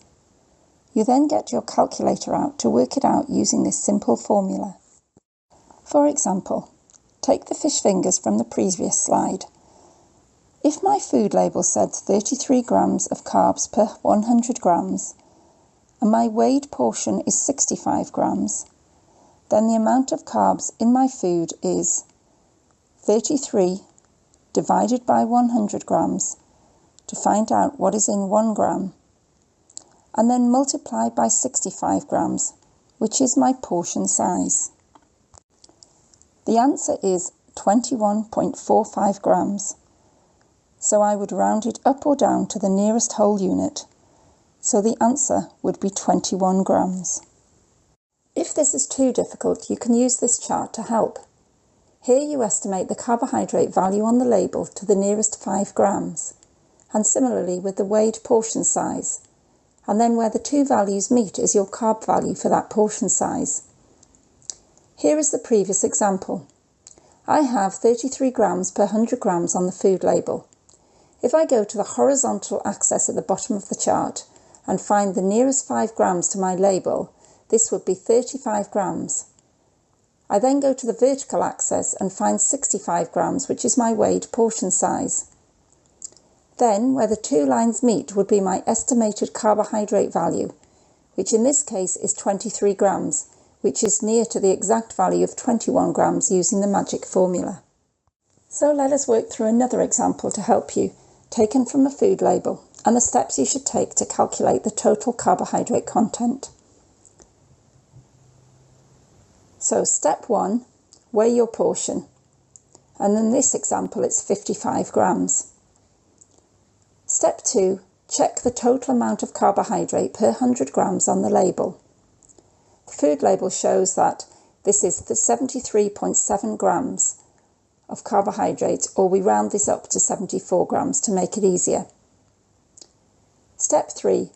You then get your calculator out to work it out using this simple formula. For example, take the fish fingers from the previous slide. If my food label said 33 grams of carbs per 100 grams, and my weighed portion is 65 grams, then the amount of carbs in my food is 33 divided by 100 grams to find out what is in 1 gram, and then multiply by 65 grams, which is my portion size. The answer is 21.45 grams, so I would round it up or down to the nearest whole unit, so the answer would be 21 grams. If this is too difficult, you can use this chart to help. Here you estimate the carbohydrate value on the label to the nearest 5 grams, and similarly with the weighed portion size, and then where the two values meet is your carb value for that portion size. Here is the previous example. I have 33 grams per 100 grams on the food label. If I go to the horizontal axis at the bottom of the chart and find the nearest 5 grams to my label, this would be 35 grams. I then go to the vertical axis and find 65 grams, which is my weighed portion size. Then, where the two lines meet would be my estimated carbohydrate value, which in this case is 23 grams, which is near to the exact value of 21 grams using the magic formula. So let us work through another example to help you, taken from a food label, and the steps you should take to calculate the total carbohydrate content. So step 1, weigh your portion. and in this example it's 55 grams. Step 2. Check the total amount of carbohydrate per 100 grams on the label. The food label shows that this is the 73.7 grams of carbohydrate, or we round this up to 74 grams to make it easier. Step 3.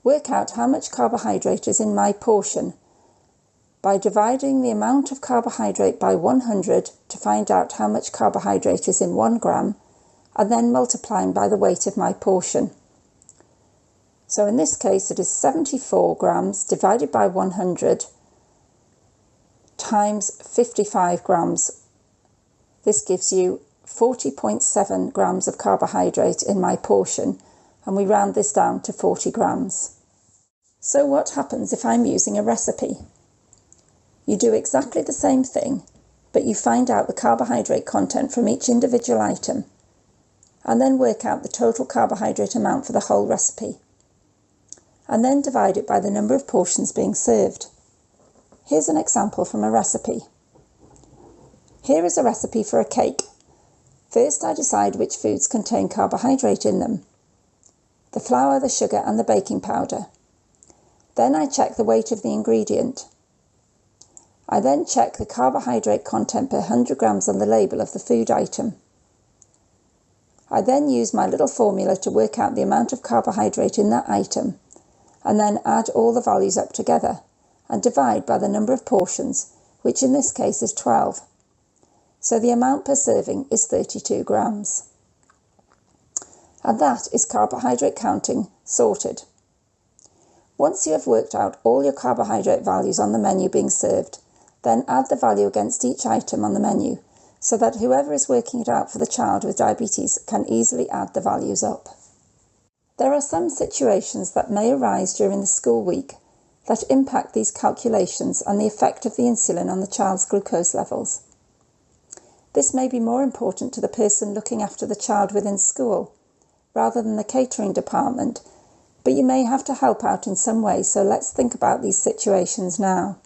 Work out how much carbohydrate is in my portion by dividing the amount of carbohydrate by 100 to find out how much carbohydrate is in 1 gram, and then multiplying by the weight of my portion. So in this case it is 74 grams divided by 100 times 55 grams. This gives you 40.7 grams of carbohydrate in my portion, and we round this down to 40 grams. So what happens if I'm using a recipe? You do exactly the same thing, but you find out the carbohydrate content from each individual item, and then work out the total carbohydrate amount for the whole recipe, and then divide it by the number of portions being served. Here's an example from a recipe. Here is a recipe for a cake. First I decide which foods contain carbohydrate in them: the flour, the sugar and the baking powder. Then I check the weight of the ingredient. I then check the carbohydrate content per 100 grams on the label of the food item. I then use my little formula to work out the amount of carbohydrate in that item, and then add all the values up together and divide by the number of portions, which in this case is 12. So the amount per serving is 32 grams. And that is carbohydrate counting sorted. Once you have worked out all your carbohydrate values on the menu being served, then add the value against each item on the menu, so that whoever is working it out for the child with diabetes can easily add the values up. There are some situations that may arise during the school week that impact these calculations and the effect of the insulin on the child's glucose levels. This may be more important to the person looking after the child within school, rather than the catering department, but you may have to help out in some way, so let's think about these situations now.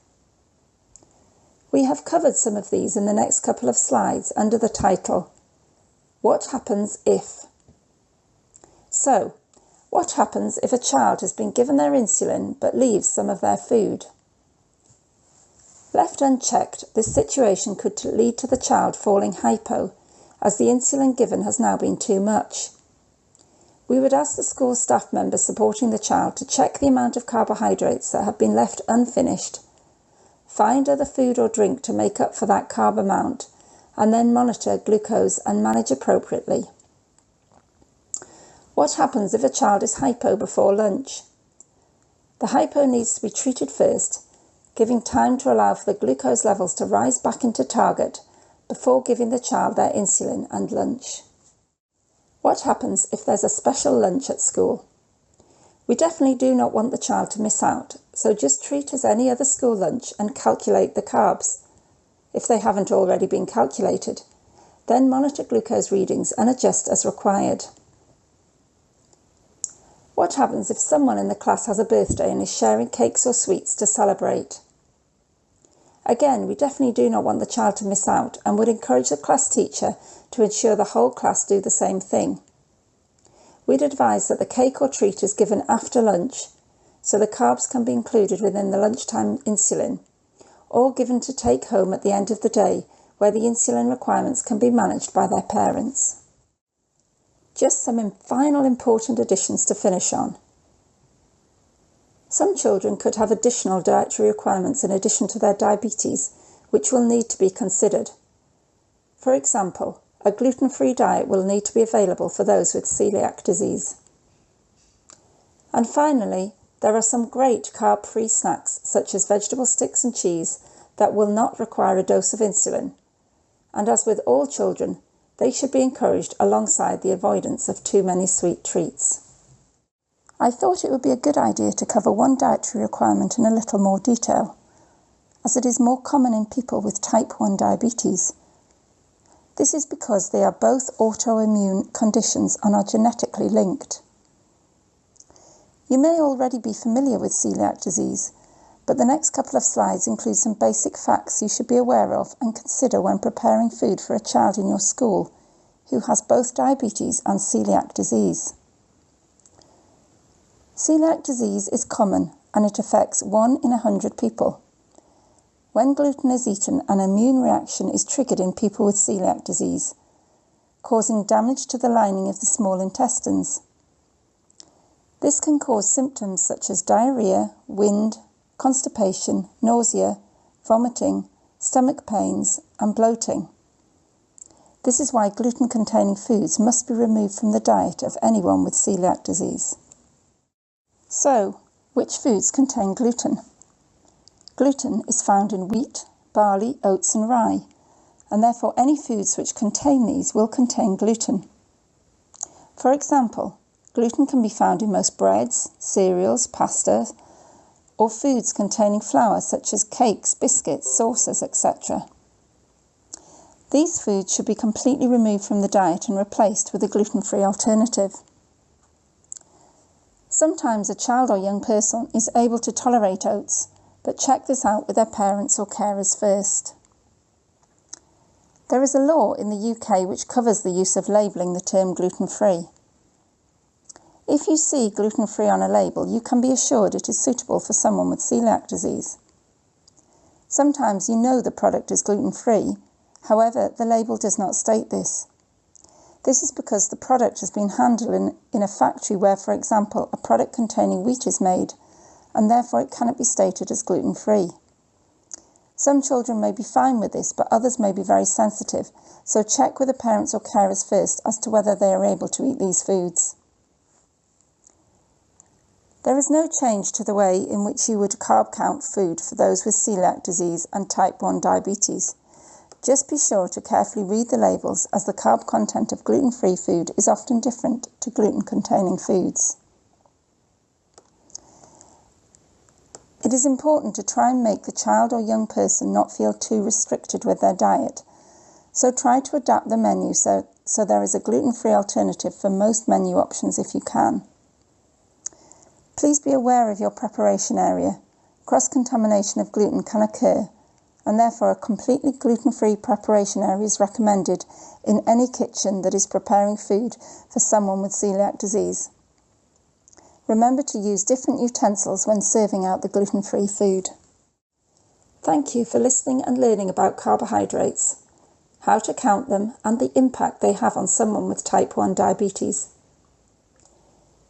We have covered some of these in the next couple of slides under the title, What Happens If? So, what happens if a child has been given their insulin but leaves some of their food? Left unchecked, this situation could lead to the child falling hypo, as the insulin given has now been too much. We would ask the school staff members supporting the child to check the amount of carbohydrates that have been left unfinished, find other food or drink to make up for that carb amount, and then monitor glucose and manage appropriately. What happens if a child is hypo before lunch? The hypo needs to be treated first, giving time to allow for the glucose levels to rise back into target before giving the child their insulin and lunch. What happens if there's a special lunch at school? We definitely do not want the child to miss out, so just treat as any other school lunch and calculate the carbs, if they haven't already been calculated. Then monitor glucose readings and adjust as required. What happens if someone in the class has a birthday and is sharing cakes or sweets to celebrate? Again, we definitely do not want the child to miss out and would encourage the class teacher to ensure the whole class do the same thing. We'd advise that the cake or treat is given after lunch, so the carbs can be included within the lunchtime insulin, or given to take home at the end of the day, where the insulin requirements can be managed by their parents. Just some final important additions to finish on. Some children could have additional dietary requirements in addition to their diabetes, which will need to be considered. For example, a gluten-free diet will need to be available for those with celiac disease. And finally, there are some great carb-free snacks such as vegetable sticks and cheese that will not require a dose of insulin. And as with all children, they should be encouraged alongside the avoidance of too many sweet treats. I thought it would be a good idea to cover one dietary requirement in a little more detail, as it is more common in people with type 1 diabetes. This is because they are both autoimmune conditions and are genetically linked. You may already be familiar with celiac disease, but the next couple of slides include some basic facts you should be aware of and consider when preparing food for a child in your school who has both diabetes and celiac disease. Celiac disease is common and it affects 1 in 100 people. When gluten is eaten, an immune reaction is triggered in people with celiac disease, causing damage to the lining of the small intestines. This can cause symptoms such as diarrhea, wind, constipation, nausea, vomiting, stomach pains, and bloating. This is why gluten-containing foods must be removed from the diet of anyone with celiac disease. So, which foods contain gluten? Gluten is found in wheat, barley, oats and rye, and therefore any foods which contain these will contain gluten. For example, gluten can be found in most breads, cereals, pasta, or foods containing flour such as cakes, biscuits, sauces, etc. These foods should be completely removed from the diet and replaced with a gluten-free alternative. Sometimes a child or young person is able to tolerate oats, but check this out with their parents or carers first. There is a law in the UK which covers the use of labelling the term gluten-free. If you see gluten-free on a label, you can be assured it is suitable for someone with celiac disease. Sometimes you know the product is gluten-free, however, the label does not state this. This is because the product has been handled in a factory where, for example, a product containing wheat is made, and therefore it cannot be stated as gluten-free. Some children may be fine with this, but others may be very sensitive, so check with the parents or carers first as to whether they are able to eat these foods. There is no change to the way in which you would carb count food for those with celiac disease and type 1 diabetes. Just be sure to carefully read the labels, as the carb content of gluten-free food is often different to gluten-containing foods. It is important to try and make the child or young person not feel too restricted with their diet, so try to adapt the menu so there is a gluten-free alternative for most menu options if you can. Please be aware of your preparation area. Cross-contamination of gluten can occur, and therefore a completely gluten-free preparation area is recommended in any kitchen that is preparing food for someone with celiac disease. Remember to use different utensils when serving out the gluten-free food. Thank you for listening and learning about carbohydrates, how to count them, and the impact they have on someone with type 1 diabetes.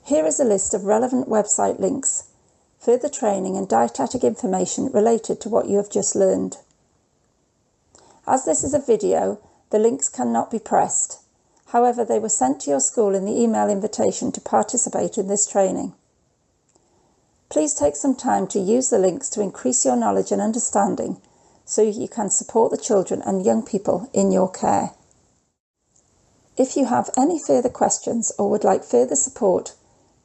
Here is a list of relevant website links, further training and dietetic information related to what you have just learned. As this is a video, the links cannot be pressed. However, they were sent to your school in the email invitation to participate in this training. Please take some time to use the links to increase your knowledge and understanding so you can support the children and young people in your care. If you have any further questions or would like further support,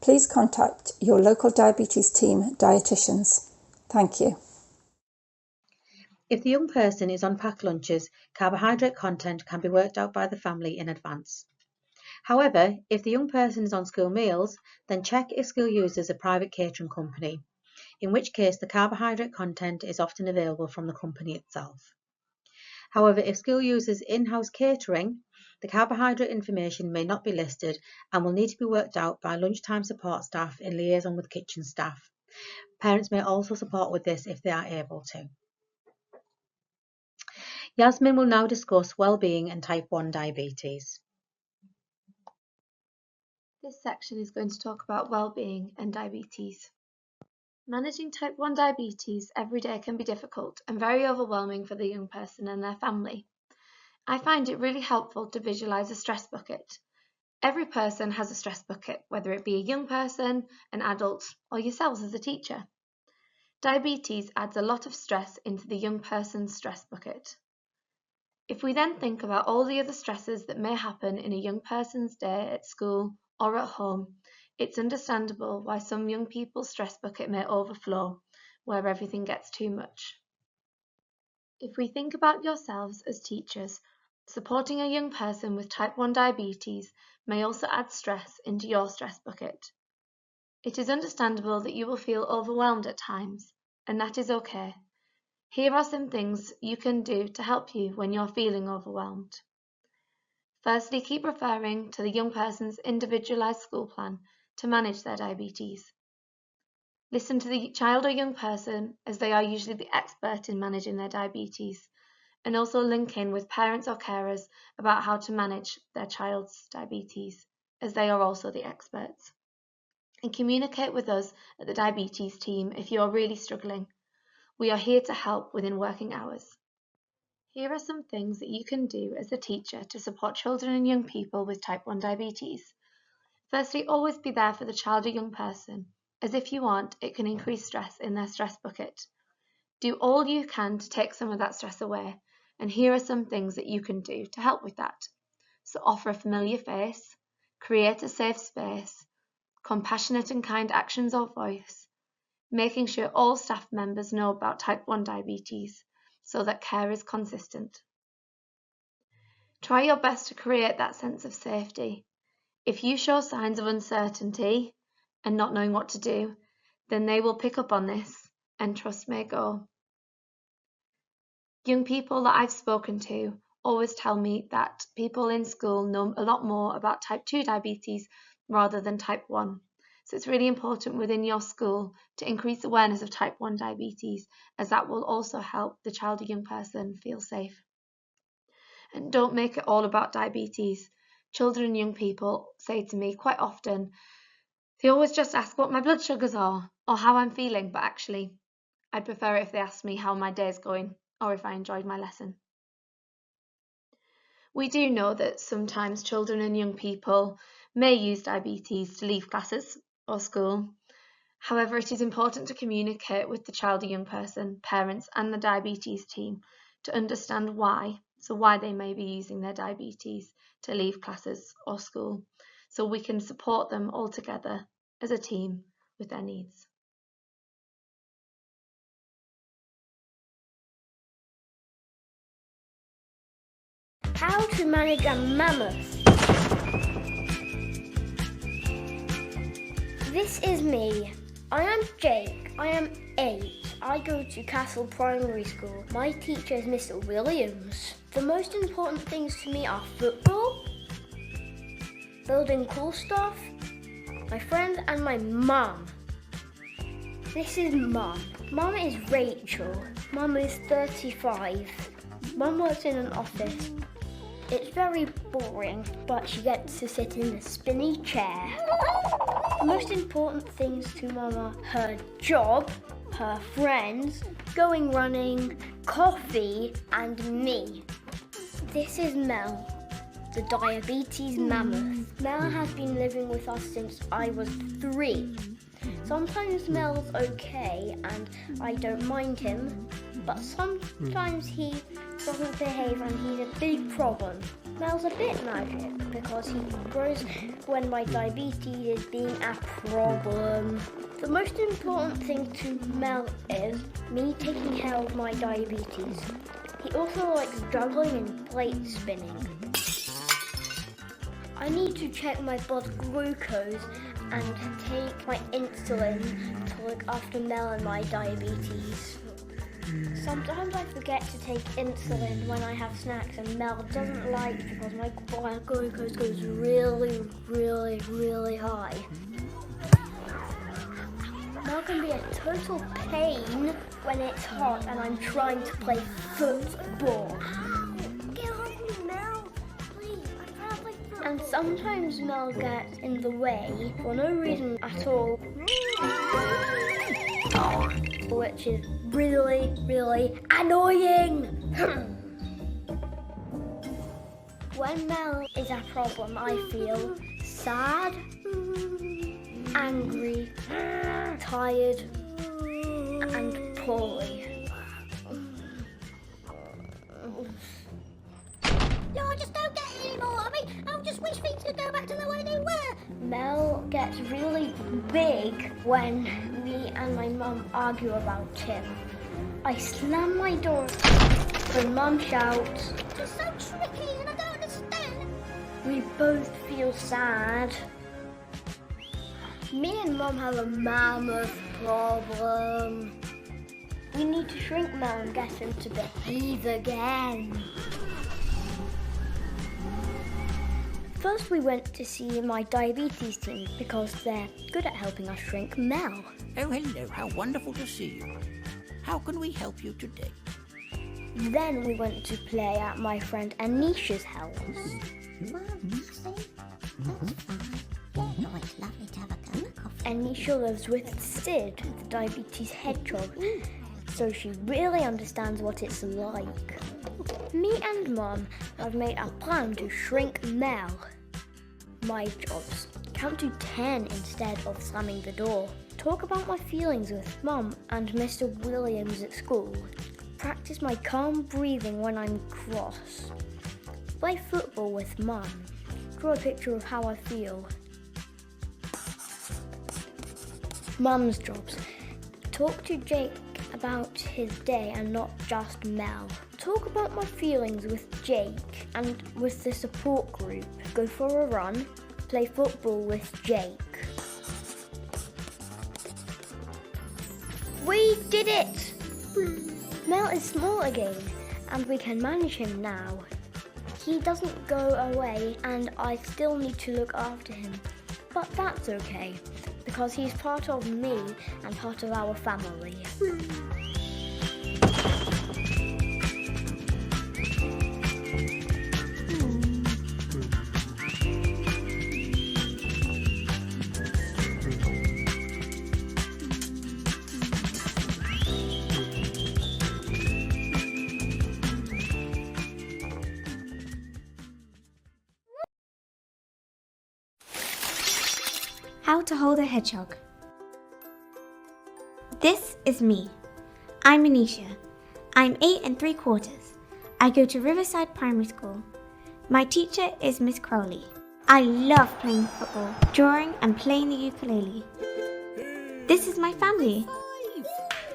please contact your local diabetes team dietitians. Thank you. If the young person is on packed lunches, carbohydrate content can be worked out by the family in advance. However, if the young person is on school meals, then check if school uses a private catering company, in which case the carbohydrate content is often available from the company itself. However, if school uses in-house catering, the carbohydrate information may not be listed and will need to be worked out by lunchtime support staff in liaison with kitchen staff. Parents may also support with this if they are able to. Yasmin will now discuss well-being and type 1 diabetes. This section is going to talk about well-being and diabetes. Managing type 1 diabetes every day can be difficult and very overwhelming for the young person and their family. I find it really helpful to visualize a stress bucket. Every person has a stress bucket, whether it be a young person, an adult, or yourselves as a teacher. Diabetes adds a lot of stress into the young person's stress bucket. If we then think about all the other stresses that may happen in a young person's day at school or at home, it's understandable why some young people's stress bucket may overflow, where everything gets too much. If we think about yourselves as teachers, supporting a young person with type 1 diabetes may also add stress into your stress bucket. It is understandable that you will feel overwhelmed at times, and that is okay. Here are some things you can do to help you when you're feeling overwhelmed. Firstly, keep referring to the young person's individualised school plan to manage their diabetes. Listen to the child or young person, as they are usually the expert in managing their diabetes, and also link in with parents or carers about how to manage their child's diabetes, as they are also the experts. And communicate with us at the diabetes team if you are really struggling. We are here to help within working hours. Here are some things that you can do as a teacher to support children and young people with type 1 diabetes. Firstly, always be there for the child or young person, as if you aren't, it can increase stress in their stress bucket. Do all you can to take some of that stress away, and here are some things that you can do to help with that. So offer a familiar face, create a safe space, compassionate and kind actions or voice, making sure all staff members know about type 1 diabetes so that care is consistent. Try your best to create that sense of safety. If you show signs of uncertainty and not knowing what to do, then they will pick up on this and trust may go. Young people that I've spoken to always tell me that people in school know a lot more about type 2 diabetes rather than type 1. So it's really important within your school to increase awareness of type 1 diabetes, as that will also help the child or young person feel safe. And don't make it all about diabetes. Children and young people say to me quite often, they always just ask what my blood sugars are or how I'm feeling, but actually I'd prefer it if they asked me how my day's going or if I enjoyed my lesson. We do know that sometimes children and young people may use diabetes to leave classes or school. However, it is important to communicate with the child or young person, parents and the diabetes team to understand why they may be using their diabetes to leave classes or school, so we can support them all together as a team with their needs. How to manage a mammoth. This is me. I am Jake. I am 8. I go to Castle Primary School. My teacher is Mr. Williams. The most important things to me are football, building cool stuff, my friends and my mum. This is Mum. Mum is Rachel. Mum is 35. Mum works in an office. It's very boring, but she gets to sit in a spinny chair. The most important things to Mum are her job, her friends, going running, coffee, and me. This is Mel, the diabetes mammoth. Mel has been living with us since I was 3. Sometimes Mel's okay and I don't mind him, but sometimes he doesn't behave and he's a big problem. Mel's a bit magic because he grows when my diabetes is being a problem. The most important thing to Mel is me taking care of my diabetes. He also likes juggling and plate spinning. I need to check my blood glucose and take my insulin to look after Mel and my diabetes. Sometimes I forget to take insulin when I have snacks and Mel doesn't like because my blood glucose goes really, really, really high. Mel can be a total pain when it's hot and I'm trying to play football. Get off me, Mel! Please, I'm trying to play football. And sometimes Mel gets in the way for no reason at all. Which is really, really annoying. When Mel is a problem, I feel sad, angry, tired, and poorly. No, I just don't get it anymore. I mean, I just wish things could go back to the way they were. Mel gets really big when me and my mum argue about him. I slam my door when Mum shouts. It's so tricky and I don't understand. We both feel sad. Me and Mum have a mammoth problem. We need to shrink Mel and get him to behave again. First we went to see my diabetes team because they're good at helping us shrink Mel. Oh, hello, how wonderful to see you. How can we help you today? Then we went to play at my friend Anisha's house. Anisha lives with Sid, the diabetes hedgehog, so she really understands what it's like. Me and Mum have made a plan to shrink Mel. My jobs: count to 10 instead of slamming the door. Talk about my feelings with Mum and Mr. Williams at school. Practice my calm breathing when I'm cross. Play football with Mum. Draw a picture of how I feel. Mum's jobs: talk to Jake about his day and not just Mel. Talk about my feelings with Jake and with the support group. Go for a run. Play football with Jake. We did it! Mel is small again and we can manage him now. He doesn't go away and I still need to look after him. But that's okay, because he's part of me and part of our family. How to hold a hedgehog. This is me. I'm Anisha. I'm 8 3/4. I go to Riverside Primary School. My teacher is Miss Crowley. I love playing football, drawing and playing the ukulele. This is my family.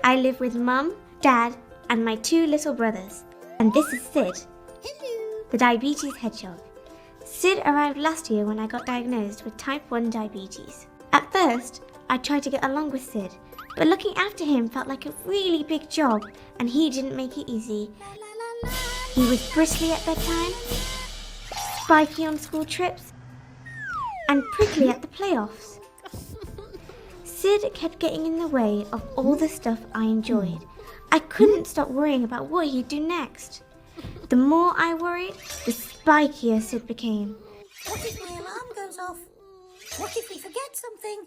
I live with Mum, Dad and my 2 little brothers. And this is Sid, the diabetes hedgehog. Sid arrived last year when I got diagnosed with type 1 diabetes. At first, I tried to get along with Sid, but looking after him felt like a really big job and he didn't make it easy. He was bristly at bedtime, spiky on school trips, and prickly at the playoffs. Sid kept getting in the way of all the stuff I enjoyed. I couldn't stop worrying about what he'd do next. The more I worried, the spikier Sid became. What if my alarm goes off? What if we forget something?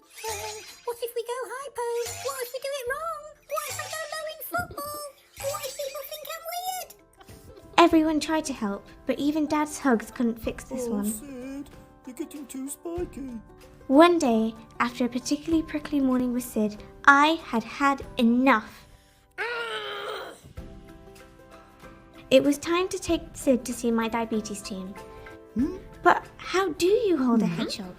What if we go hypo? What if we do it wrong? What if I go low in football? What if people think I'm weird? Everyone tried to help, but even Dad's hugs couldn't fix this one. Sid, you're getting too spiky. One day, after a particularly prickly morning with Sid, I had had enough. It was time to take Sid to see my diabetes team. But how do you hold a hedgehog?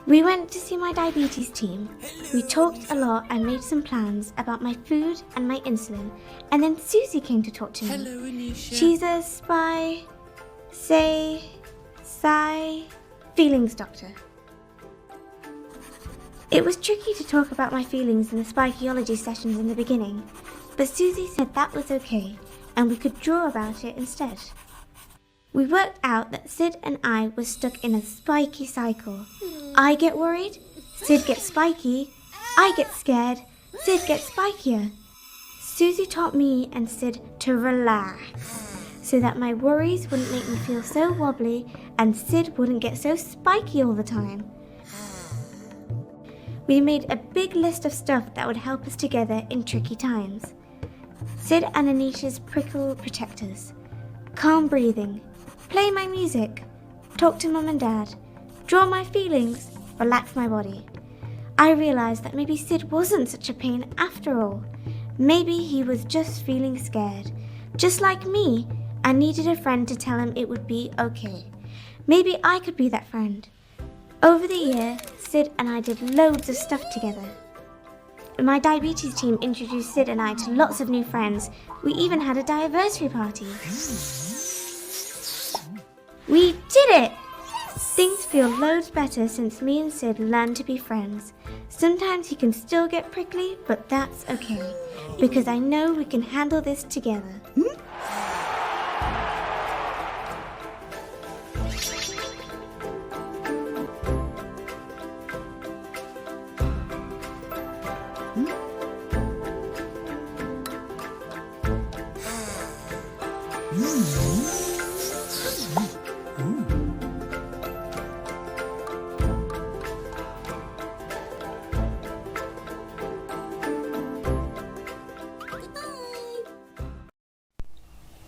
We went to see my diabetes team. We talked a lot and made some plans about my food and my insulin. And then Susie came to talk to me. Hello, Anisha. She's a feelings doctor. It was tricky to talk about my feelings in the spikyology sessions in the beginning, but Susie said that was okay and we could draw about it instead. We worked out that Sid and I were stuck in a spiky cycle. I get worried, Sid gets spiky, I get scared, Sid gets spikier. Susie taught me and Sid to relax so that my worries wouldn't make me feel so wobbly and Sid wouldn't get so spiky all the time. We made a big list of stuff that would help us together in tricky times. Sid and Anisha's prickle protectors, calm breathing, play my music, talk to Mum and Dad, draw my feelings, relax my body. I realised that maybe Sid wasn't such a pain after all. Maybe he was just feeling scared. Just like me, I needed a friend to tell him it would be okay. Maybe I could be that friend. Over the year, Sid and I did loads of stuff together. My diabetes team introduced Sid and I to lots of new friends. We even had a diversity party. We did it! Things feel loads better since me and Sid learned to be friends. Sometimes he can still get prickly, but that's okay, because I know we can handle this together.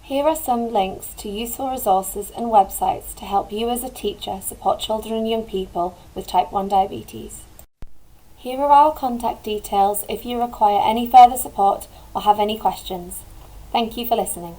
Here are some links to useful resources and websites to help you as a teacher support children and young people with type 1 diabetes. Here are our contact details if you require any further support or have any questions. Thank you for listening.